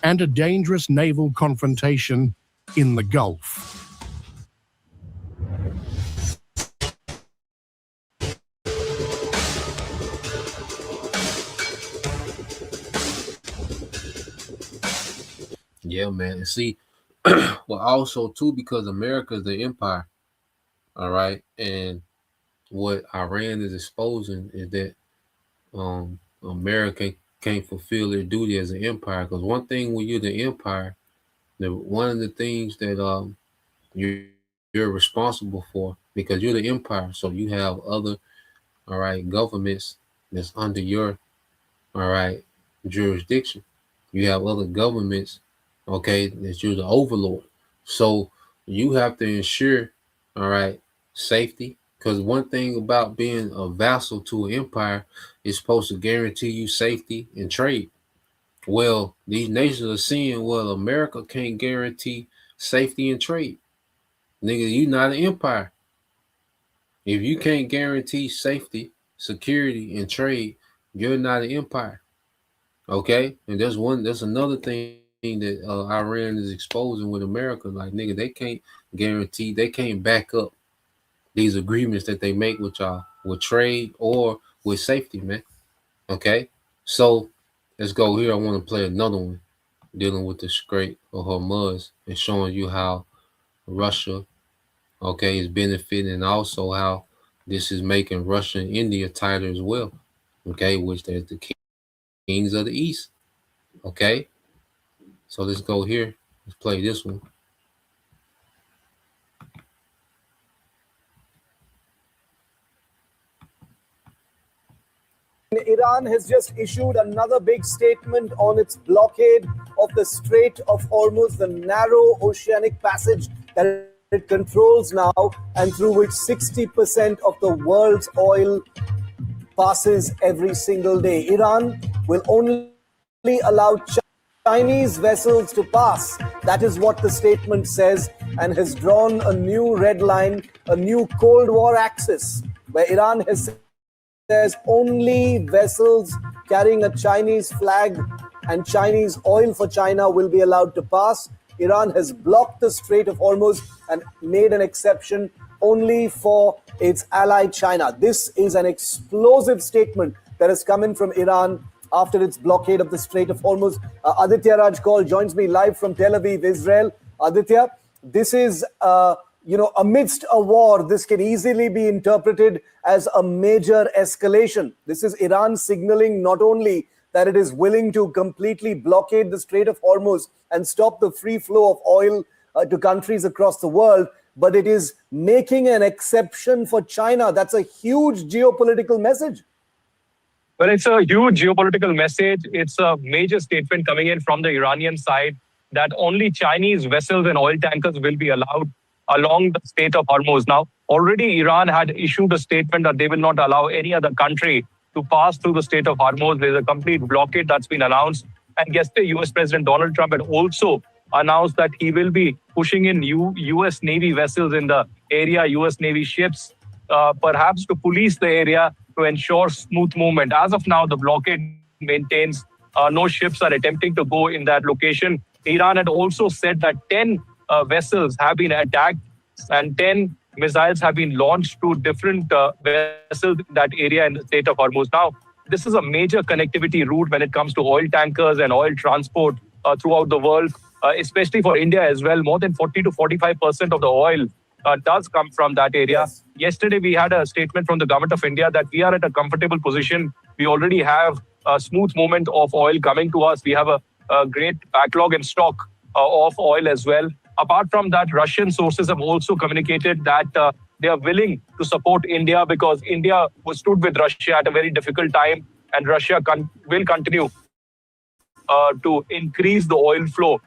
and a dangerous naval confrontation in the Gulf. Yeah, man. And see, well, also too, because America is the empire, all right, and what Iran is exposing is that America can't fulfill their duty as an empire. Because one thing when you're the empire, one of the things that you're responsible for, because you're the empire, so you have other, all right, governments that's under your, all right, jurisdiction. You have other governments, okay, that you're the overlord. So you have to ensure, all right, safety. Because one thing about being a vassal to an empire is supposed to guarantee you safety and trade. Well, these nations are seeing, well, America can't guarantee safety and trade. Nigga, you not an empire. If you can't guarantee safety, security, and trade, you're not an empire. Okay? And that's another thing that Iran is exposing with America. Like, nigga, they can't guarantee, they can't back up these agreements that they make with y'all, with trade or with safety, man. Okay? So let's go here. I want to play another one dealing with the Strait of Hormuz and showing you how Russia, okay, is benefiting, and also how this is making Russia and India tighter as well. Okay, which there's the kings of the East. Okay, so let's go here. Let's play this one. Iran has just issued another big statement on its blockade of the Strait of Hormuz, the narrow oceanic passage that it controls now and through which 60% of the world's oil passes every single day. Iran will only allow Chinese vessels to pass. That is what the statement says, and has drawn a new red line, a new Cold War axis, where Iran has there's only vessels carrying a Chinese flag and Chinese oil for China will be allowed to pass. Iran has blocked the Strait of Hormuz and made an exception only for its ally China. This is an explosive statement that has come in from Iran after its blockade of the Strait of Hormuz. Aditya Raj Kaul joins me live from Tel Aviv, Israel. Aditya, this is amidst a war, this can easily be interpreted as a major escalation. This is Iran signaling not only that it is willing to completely blockade the Strait of Hormuz and stop the free flow of oil to countries across the world, but it is making an exception for China. That's a huge geopolitical message. Well, it's a huge geopolitical message. It's a major statement coming in from the Iranian side that only Chinese vessels and oil tankers will be allowed along the Strait of Hormuz. Now, already Iran had issued a statement that they will not allow any other country to pass through the Strait of Hormuz. There's a complete blockade that's been announced. And yesterday, US President Donald Trump had also announced that he will be pushing in US Navy vessels in the area, US Navy ships, perhaps to police the area to ensure smooth movement. As of now, the blockade maintains no ships are attempting to go in that location. Iran had also said that 10 vessels have been attacked and 10 missiles have been launched to different vessels in that area in the Strait of Hormuz. Now, this is a major connectivity route when it comes to oil tankers and oil transport throughout the world, especially for India as well. More than 40 to 45% of the oil does come from that area. Yes. Yesterday, we had a statement from the government of India that we are at a comfortable position. We already have a smooth movement of oil coming to us. We have a great backlog and stock of oil as well. Apart from that, Russian sources have also communicated that they are willing to support India because India stood with Russia at a very difficult time, and Russia will continue to increase the oil flow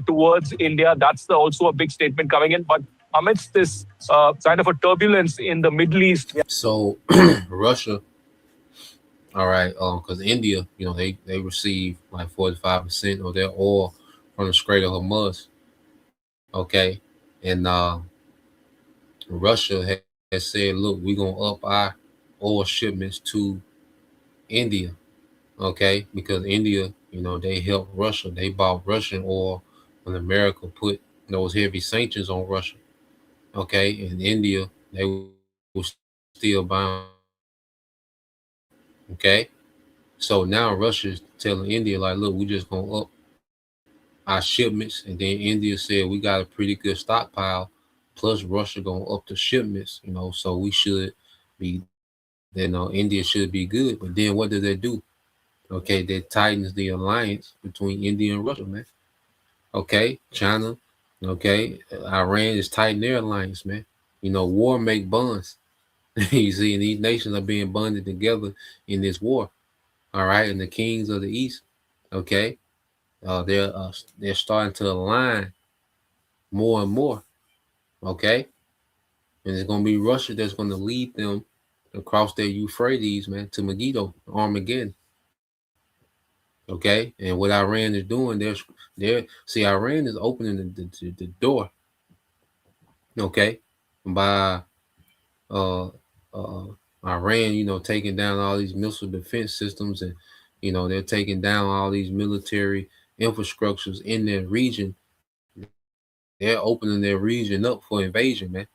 towards India. That's also a big statement coming in. But amidst this kind of a turbulence in the Middle East. So Russia, all right, because India, you know, they receive like 45% of their oil from the Strait of Hormuz. Okay, and Russia has said, look, we're gonna up our oil shipments to India. Okay, because India, you know, they helped Russia. They bought Russian oil when America put those heavy sanctions on Russia. Okay, in India, they were still buying Russia. Okay, so now Russia's telling India, like, look, we just gonna up our shipments, and then India said we got a pretty good stockpile. Plus, Russia gonna up the shipments, you know, so we should be, you know, India should be good. But then what did they do? Okay, that tightens the alliance between India and Russia, man. Okay, China, okay, Iran is tightening their alliance, man. You know, war make bonds. You see, and these nations are being bonded together in this war. All right, and the kings of the East, okay, they're starting to align more and more. Okay, and it's gonna be Russia that's gonna lead them across their Euphrates, man, to Megiddo, Armageddon. Okay, and what Iran is doing, they're see, Iran is opening the door. Okay, by uh uh Iran, you know, taking down all these missile defense systems, and you know they're taking down all these military infrastructures in their region. They're opening their region up for invasion, man.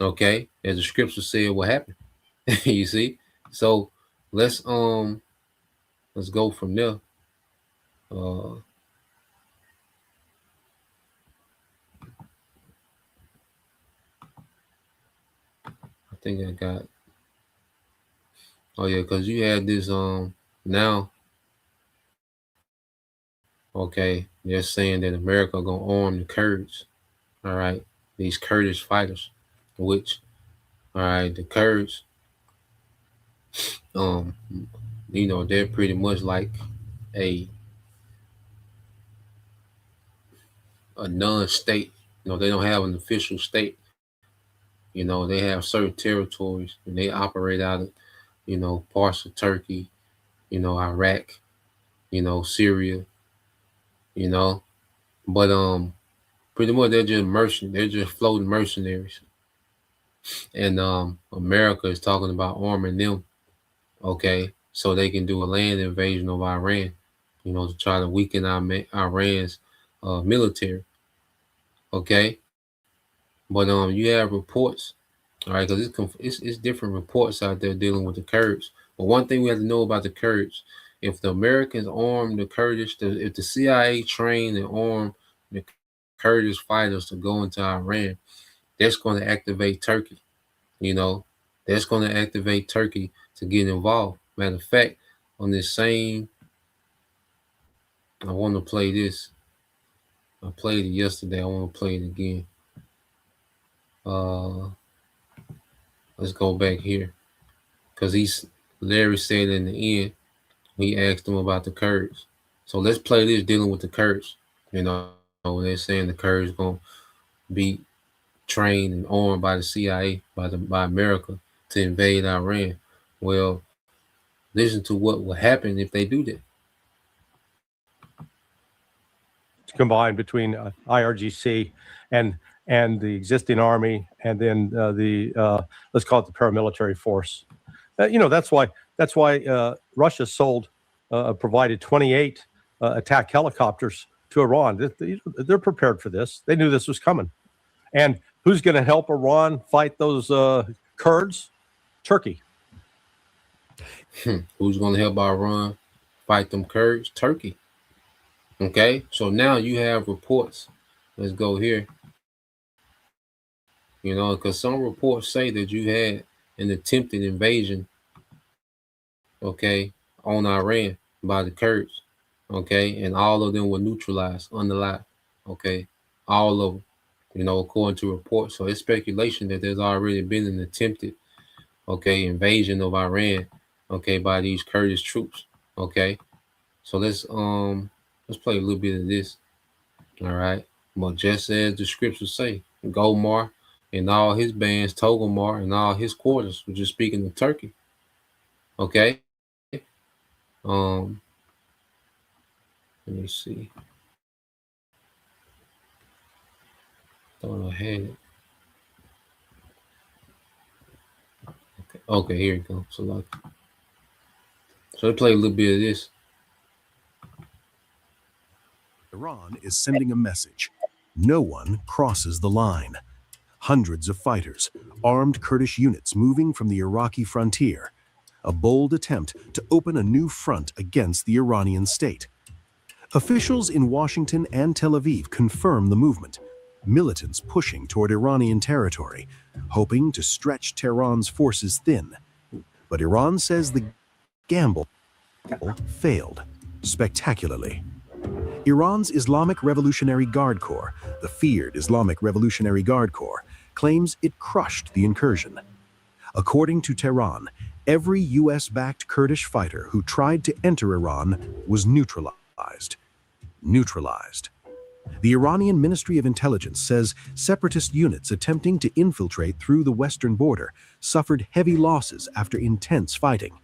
Okay, as the scripture said, what happened? You see, so let's um let's go from there. Uh, I think I got. Oh yeah, because you had this now. Okay, they're saying that America gonna arm the Kurds. All right, these Kurdish fighters, which all right, the Kurds, um, you know, they're pretty much like a a non-state. You know, they don't have an official state. You know, they have certain territories and they operate out of, you know, parts of Turkey, you know, Iraq, you know, Syria, you know. But pretty much they're just floating mercenaries. And America is talking about arming them, okay, so they can do a land invasion of Iran, you know, to try to weaken Iran's military, okay. But you have reports, all right, because it's different reports out there dealing with the Kurds. But one thing we have to know about the Kurds, if the Americans arm the Kurdish, if the CIA train and arm the Kurdish fighters to go into Iran, that's going to activate Turkey. You know, that's going to activate Turkey to get involved. Matter of fact, on this same, I want to play this. I played it yesterday. I want to play it again. Uh, let's go back here because Larry said in the end, he asked him about the Kurds. So let's play this dealing with the Kurds. You know, when they're saying the Kurds gonna be trained and armed by the CIA, by America to invade Iran. Well, listen to what will happen if they do that. Combined between IRGC and the existing army, and then let's call it the paramilitary force. You know, that's why Russia provided 28 attack helicopters to Iran. They're prepared for this. They knew this was coming. And who's going to help Iran fight those Kurds? Turkey. Who's going to help Iran fight them Kurds? Turkey. Okay, so now you have reports. Let's go here. You know, because some reports say that you had an attempted invasion, okay, on Iran by the Kurds, okay, and all of them were neutralized, unalive, okay, all of them, you know, according to reports. So it's speculation that there's already been an attempted, okay, invasion of Iran, okay, by these Kurdish troops, okay. So let's play a little bit of this, all right. But just as the scriptures say, Golmar and all his bands, Togomar and all his quarters were just speaking of Turkey. Okay. Um, let me see. Thought I had it. Okay, here you go. So let's play a little bit of this. Iran is sending a message. No one crosses the line. Hundreds of fighters, armed Kurdish units moving from the Iraqi frontier. A bold attempt to open a new front against the Iranian state. Officials in Washington and Tel Aviv confirm the movement. Militants pushing toward Iranian territory, hoping to stretch Tehran's forces thin. But Iran says the gamble failed spectacularly. Iran's Islamic Revolutionary Guard Corps, the feared Islamic Revolutionary Guard Corps, claims it crushed the incursion. According to Tehran, every US-backed Kurdish fighter who tried to enter Iran was neutralized. The Iranian Ministry of Intelligence says separatist units attempting to infiltrate through the western border suffered heavy losses after intense fighting.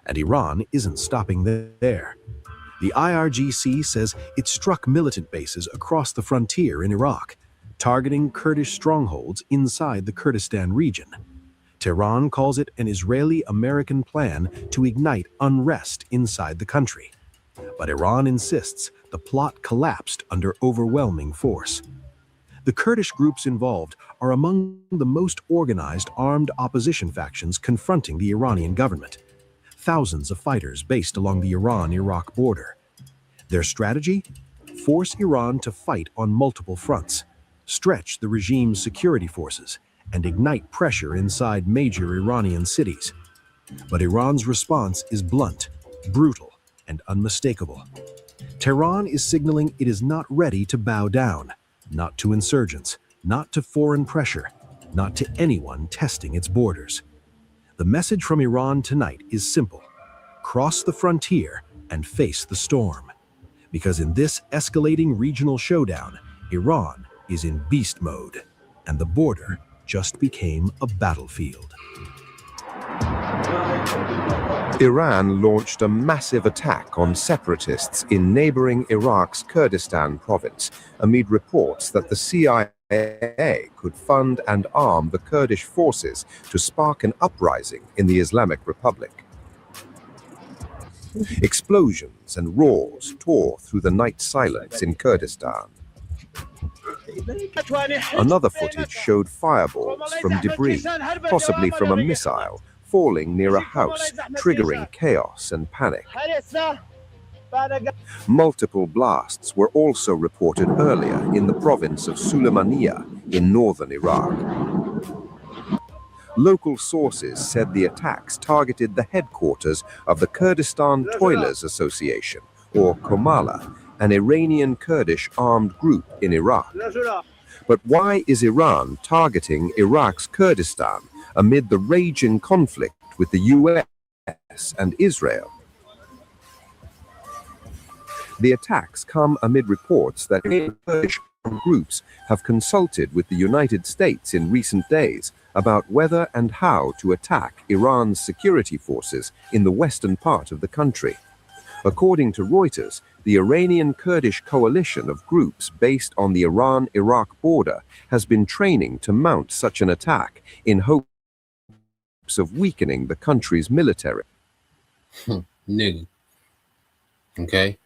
And Iran isn't stopping there. The IRGC says it struck militant bases across the frontier in Iraq, targeting Kurdish strongholds inside the Kurdistan region. Tehran calls it an Israeli-American plan to ignite unrest inside the country. But Iran insists the plot collapsed under overwhelming force. The Kurdish groups involved are among the most organized armed opposition factions confronting the Iranian government. Thousands of fighters based along the Iran-Iraq border. Their strategy? Force Iran to fight on multiple fronts, stretch the regime's security forces, and ignite pressure inside major Iranian cities. But Iran's response is blunt, brutal, and unmistakable. Tehran is signaling it is not ready to bow down, not to insurgents, not to foreign pressure, not to anyone testing its borders. The message from Iran tonight is simple: cross the frontier and face the storm. Because in this escalating regional showdown, Iran is in beast mode, and the border just became a battlefield. Iran launched a massive attack on separatists in neighboring Iraq's Kurdistan province, amid reports that the CIA could fund and arm the Kurdish forces to spark an uprising in the Islamic Republic. Explosions and roars tore through the night silence in Kurdistan. Another footage showed fireballs from debris, possibly from a missile, falling near a house, triggering chaos and panic. Multiple blasts were also reported earlier in the province of Sulaymaniyah in northern Iraq. Local sources said the attacks targeted the headquarters of the Kurdistan Toilers Association, or Komala, an Iranian Kurdish armed group in Iraq. But why is Iran targeting Iraq's Kurdistan amid the raging conflict with the US and Israel? The attacks come amid reports that Kurdish groups have consulted with the United States in recent days about whether and how to attack Iran's security forces in the western part of the country. According to Reuters, the Iranian Kurdish coalition of groups based on the Iran-Iraq border has been training to mount such an attack in hopes of weakening the country's military. Nigga. Okay.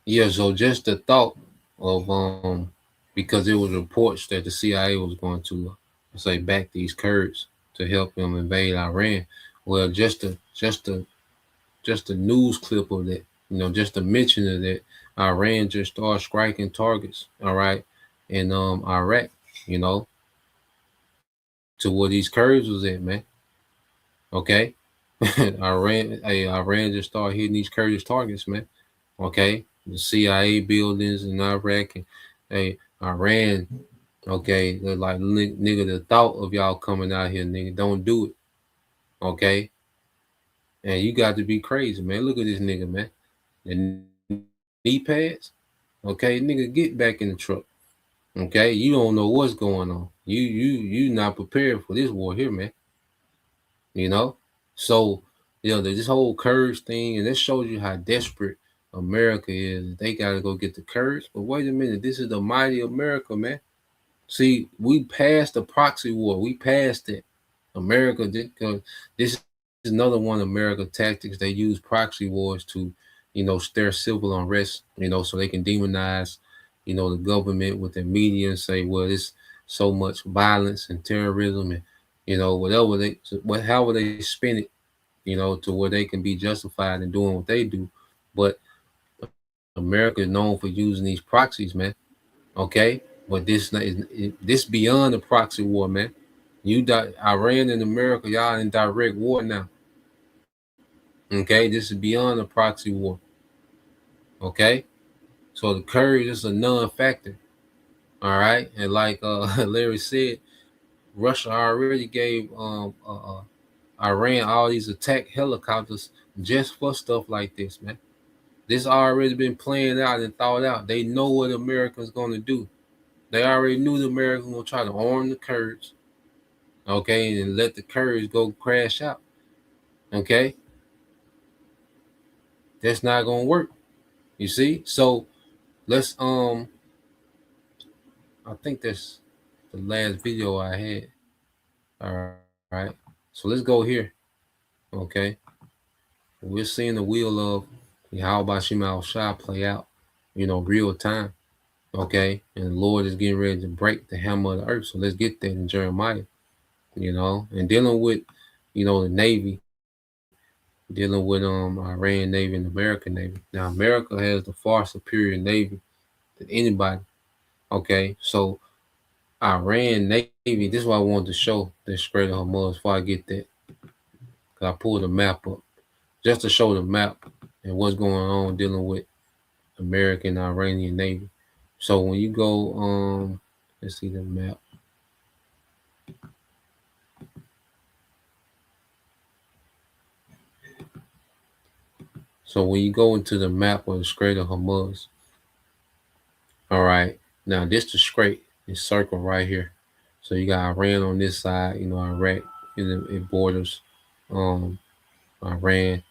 Yeah, so just the thought of because there was reports that the CIA was going to say back these Kurds to help them invade Iran. Well, just a news clip of that, just a mention of that, Iran just started striking targets, all right, in Iraq, to where these Kurds was at, man. Okay. Iran just started hitting these Kurdish targets, man. Okay. The CIA buildings in Iraq, and Iran, okay, they're like, nigga, the thought of y'all coming out here, nigga, don't do it. Okay. And you got to be crazy, man. Look at this nigga, man. The knee pads. Okay, nigga, get back in the truck. Okay, you don't know what's going on. You not prepared for this war here, man. You know, so this whole courage thing, and this shows you how desperate America is. They got to go get the courage. But wait a minute, this is the mighty America, man. See, we passed the proxy war. We passed it. America did, because this is another one of America tactics. They use proxy wars to, stir civil unrest, so they can demonize, the government with their media and say, well, it's so much violence and terrorism and, however they spin it, to where they can be justified in doing what they do. But America is known for using these proxies, man. Okay, but this beyond the proxy war, man. Iran and America, y'all in direct war now. Okay, this is beyond the proxy war. Okay, so the courage is a non-factor. All right, and like Larry said, Russia already gave Iran all these attack helicopters just for stuff like this, man. This already been planned out and thought out. They know what America's gonna do. They already knew the Americans gonna try to arm the Kurds, okay, and let the Kurds go crash out. Okay, that's not gonna work. You see, so let's I think that's the last video I had. All right, so let's go here. Okay, we're seeing the wheel of Yahweh Shema Shah play out, real time. Okay, and the Lord is getting ready to break the hammer of the earth. So let's get that in Jeremiah. And dealing with, the Navy, dealing with Iran Navy and American Navy. Now America has the far superior Navy than anybody. Okay, so Iran Navy, this is what I wanted to show the Strait of Hormuz before I get that. Cause I pulled the map up just to show the map and what's going on dealing with American Iranian Navy. So when you go let's see the map. So when you go into the map of the Strait of Hormuz, all right, now this the Strait is circled right here. So you got Iran on this side, Iraq, it borders Iran.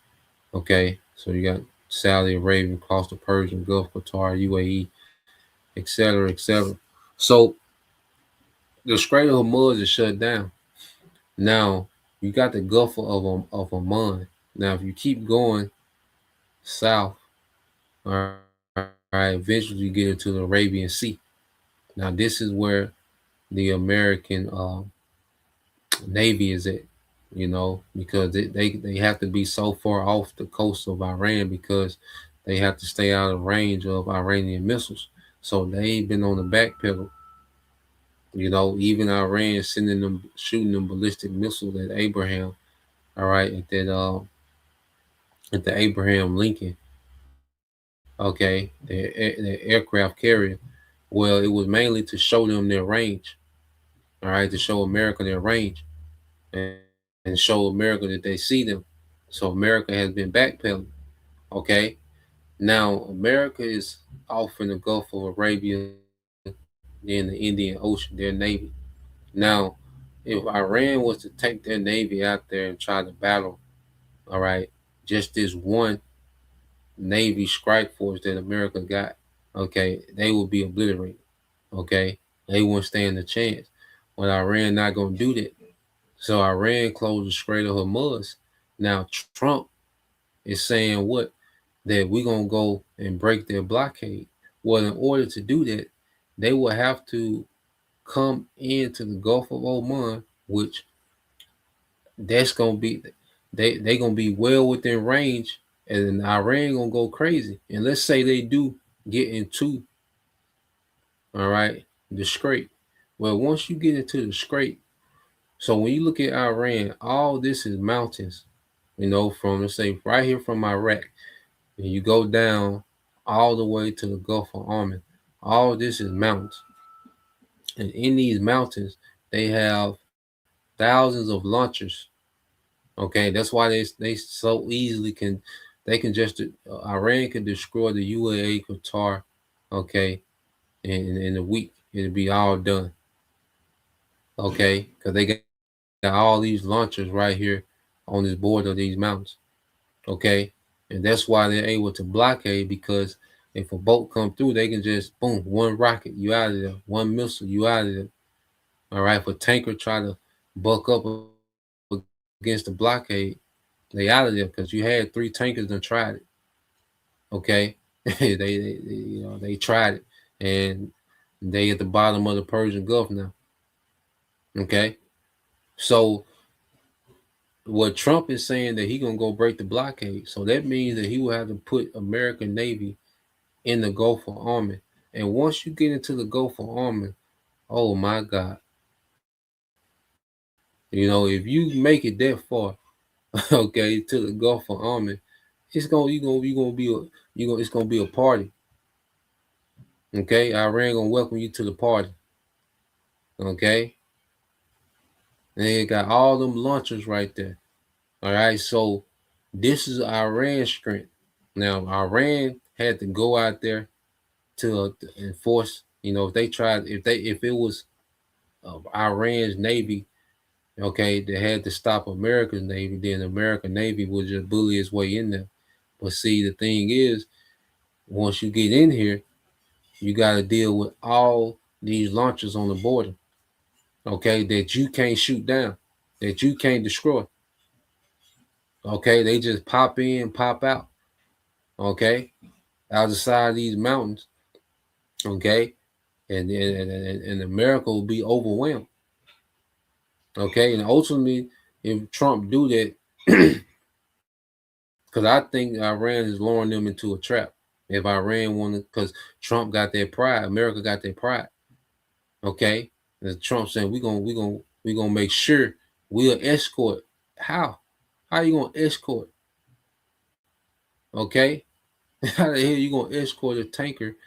Okay, so you got Saudi Arabia across the Persian Gulf, Qatar, UAE, etc., etc. So the Strait of Hormuz is shut down. Now you got the Gulf of Oman. Now if you keep going south, all right, eventually you get into the Arabian Sea. Now this is where the American Navy is at, because they have to be so far off the coast of Iran because they have to stay out of range of Iranian missiles. So they ain't been on the back pedal. Even Iran sending them, shooting them ballistic missiles at Abraham, all right, at the Abraham Lincoln, okay, the aircraft carrier. Well, it was mainly to show them their range, all right, to show America their range and show America that they see them. So America has been backpedaling. Okay. Now America is off in the Gulf of Arabia, then the Indian Ocean, their navy. Now, if Iran was to take their navy out there and try to battle, all right, just this one navy strike force that America got, okay, they will be obliterated. Okay. They won't stand a chance. But Iran not gonna do that. So Iran closed the Strait of Hormuz. Now Trump is saying what? That we're gonna go and break their blockade. Well, in order to do that, they will have to come into the Gulf of Oman, which that's gonna be they gonna be well within range, and Iran gonna go crazy. And let's say they do get into, all right, the strait. Well, once you get into the strait, so when you look at Iran, all this is mountains, from, let's say, right here from Iraq, and you go down all the way to the Gulf of Oman. All this is mountains. And in these mountains, they have thousands of launchers. Okay, that's why they so easily they can just Iran can destroy the UAE, Qatar, okay, in a week it'll be all done. Okay, because they got all these launchers right here on this border of these mountains. Okay, and that's why they're able to blockade, because if a boat come through, they can just boom, one rocket, you out of there, one missile, you out of there. All right, if a tanker try to buck up against the blockade, they out of there, because you had 3 tankers that tried it. Okay, they tried it, and they at the bottom of the Persian Gulf now. Okay, so what Trump is saying that he gonna go break the blockade, so that means that he will have to put American Navy in the Gulf of Oman. And once you get into the Gulf of Oman, oh my God, if you make it that far, okay, to the Gulf of Oman, it's gonna be a party. Okay, Iran gonna welcome you to the party. Okay, and they got all them launchers right there. All right, so this is Iran's strength. Now Iran had to go out there to enforce. If it was Iran's navy, okay, they had to stop America's navy, then American Navy would just bully its way in there. But see, the thing is, once you get in here, you got to deal with all these launchers on the border, okay, that you can't shoot down, that you can't destroy. Okay, they just pop in, pop out. Okay, out the side of these mountains. Okay, and America will be overwhelmed. Okay, and ultimately, if Trump do that, because I think Iran is luring them into a trap. If Iran wanted, because Trump got their pride, America got their pride. Okay, and Trump saying we gonna make sure we'll escort. How you gonna escort? Okay, how the hell you gonna escort a tanker?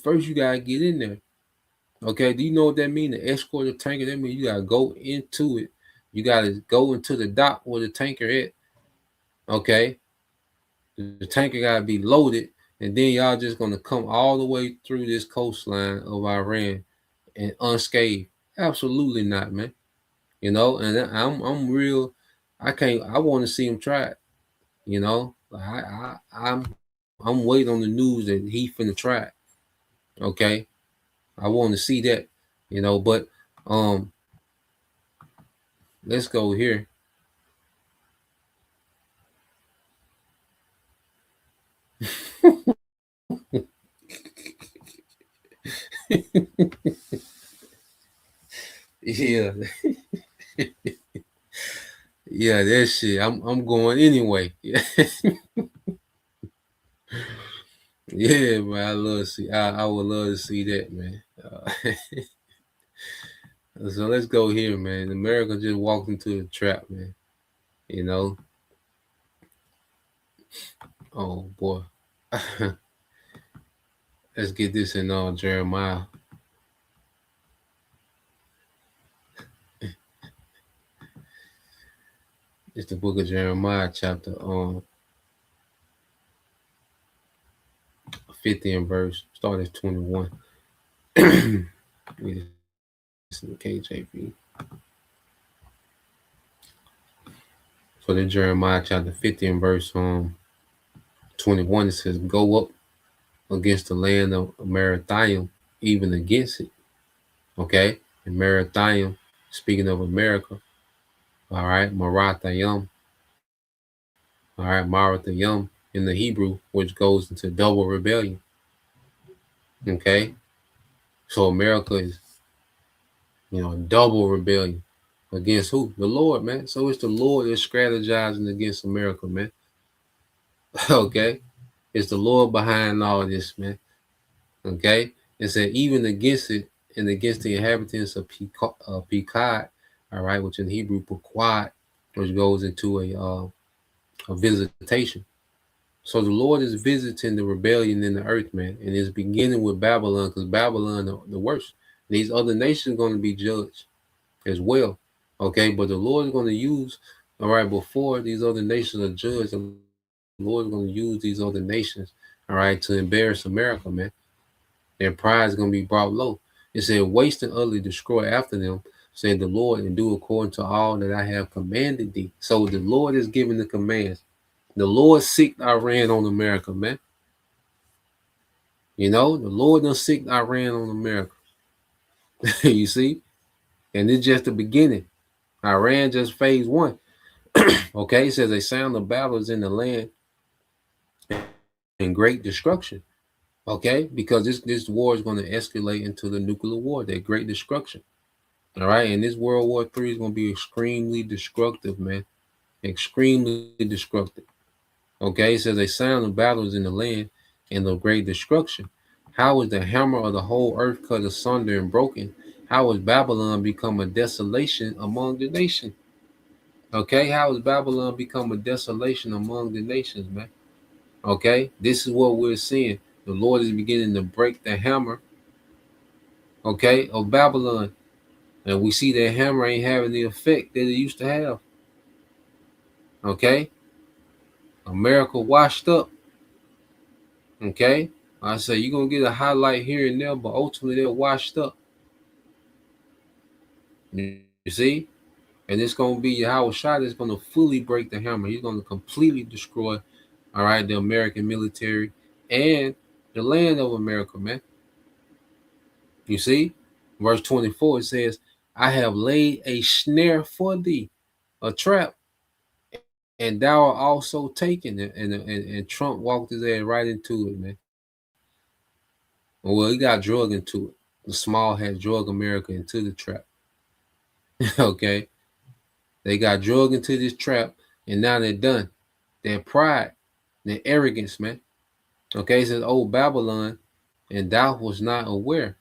First, you gotta get in there. Okay, do you know what that means? To escort a tanker, that means you gotta go into it. You gotta go into the dock where the tanker at. Okay, the tanker gotta be loaded, and then y'all just gonna come all the way through this coastline of Iran and unscathed? Absolutely not, man. And I'm real. I want to see him try it. I'm waiting on the news that he finna try it. Okay, I want to see that. But let's go here. Yeah. Yeah, that shit. I'm going anyway. Yeah, man. I would love to see that, man. So let's go here, man. America just walked into a trap, man. Oh boy. Let's get this in Jeremiah. It's the book of Jeremiah, chapter 50 and verse, start at 21. Read this in the KJV. So then Jeremiah chapter 50 and verse 21, it says, "Go up against the land of Merathaim, even against it." Okay, and Merathaim, speaking of America. All right, Marathayim. All right, Marathayim in the Hebrew, which goes into double rebellion. Okay, so America is, double rebellion against who? The Lord, man. So it's the Lord that's strategizing against America, man. Okay, it's the Lord behind all this, man. Okay, it said even against it and against the inhabitants of Pekod, all right, which in Hebrew Pequod, which goes into a visitation. So the Lord is visiting the rebellion in the earth, man, and it's beginning with Babylon, because Babylon the worst. These other nations are going to be judged as well, okay? But the Lord is going to use, all right, before these other nations are judged, the Lord is going to use these other nations, all right, to embarrass America, man. Their pride is going to be brought low. It said, waste and utterly destroy after them, said the Lord, and do according to all that I have commanded thee. So the Lord is giving the commands. The Lord sicked Iran on America, man. You know, the Lord done sicked Iran on America. You see? And it's just the beginning. Iran just phase one. Okay, it says a sound of battle is in the land and great destruction. Okay, because this war is going to escalate into the nuclear war, that great destruction. All right, and this World War III is going to be extremely destructive, man. Extremely destructive. Okay, it says a sound of battle is in the land and of great destruction. How is the hammer of the whole earth cut asunder and broken? How has Babylon become a desolation among the nations? Okay, how has Babylon become a desolation among the nations, man? Okay, this is what we're seeing. The Lord is beginning to break the hammer, okay, of Babylon. And we see that hammer ain't having the effect that it used to have. Okay, America washed up. Okay, I say you're gonna get a highlight here and there, but ultimately they're washed up. You see? And it's gonna be Yahweh Shai that's gonna fully break the hammer. He's gonna completely destroy, all right, the American military and the land of America, man. You see? Verse 24, it says, I have laid a snare for thee, a trap, and thou art also taken. And Trump walked his ass right into it, man. Well, he got drug into it. The small had drug America into the trap. Okay. They got drug into this trap, and now they're done. Their pride, their arrogance, man. Okay, it says, O Babylon, and thou was not aware.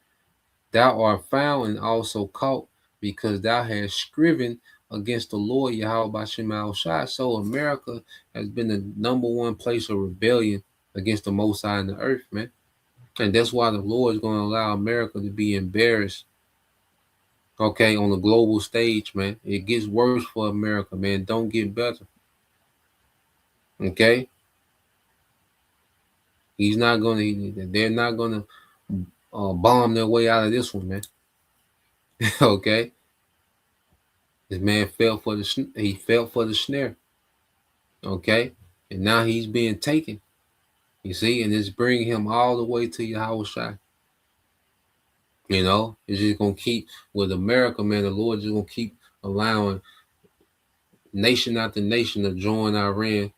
Thou art found and also caught, because thou hast striven against the Lord Yahweh Bashem Shai. So America has been the number one place of rebellion against the Most High in the earth, man. And that's why the Lord is going to allow America to be embarrassed, okay, on the global stage, man. It gets worse for America, man. Don't get better. Okay? They're not going to bomb their way out of this one, man. Okay? This man fell for the snare. Okay? And now he's being taken. You see, and it's bringing him all the way to Yahweh Shai. You know, it's just gonna keep with America, man. The Lord just gonna keep allowing nation after nation to join Iran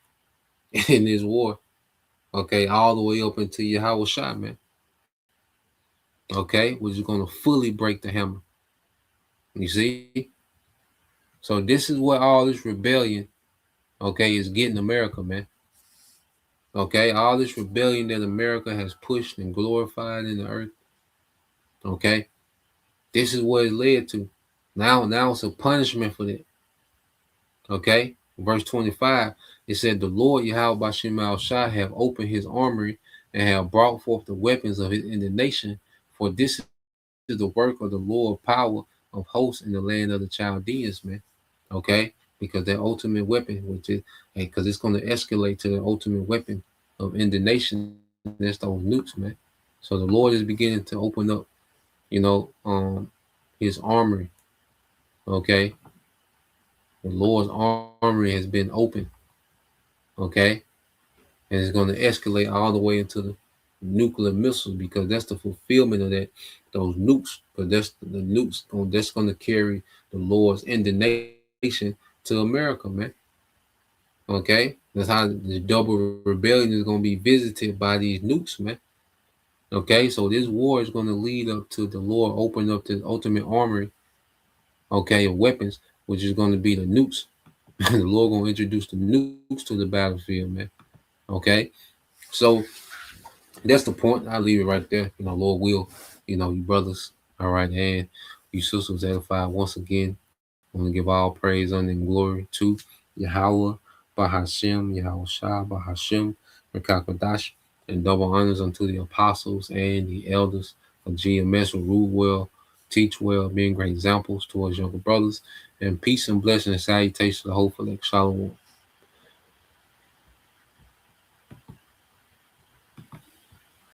in this war. Okay, all the way up into Yahweh Shai, man. Okay, which is gonna fully break the hammer. You see? So this is what all this rebellion, okay, is getting America, man. Okay, all this rebellion that America has pushed and glorified in the earth. Okay, this is what it led to. Now it's a punishment for that. Okay, verse 25, it said, the Lord Yahweh Bashem Shai have opened his armory and have brought forth the weapons of his indignation, for this is the work of the Lord power of hosts in the land of the Chaldeans, man. Okay, because their ultimate weapon, which is because it's going to escalate to the ultimate weapon of indignation, that's those nukes, man. So the Lord is beginning to open up, you know, his armory. Okay, the Lord's armory has been opened. Okay, and it's going to escalate all the way into the nuclear missiles, because that's the fulfillment of those nukes. But that's the nukes that's going to carry the Lord's indignation to America, man. Okay, that's how the double rebellion is going to be visited by these nukes, man. Okay, so this war is going to lead up to the Lord opening up the ultimate armory, okay, of weapons, which is going to be the nukes. The Lord going to introduce the nukes to the battlefield, man. Okay, so that's the point. I'll leave it right there. You know, Lord will, you know, you brothers, all right, and you sisters edified once again. I want to give all praise, honor, and glory to Yahweh, Bahashem, Yahweh Shah, Bahashem, Rekakadash, and double honors unto the apostles and the elders of GMS who rule well, teach well, being great examples towards younger brothers, and peace and blessing and salutation to the hopeful like Shalom.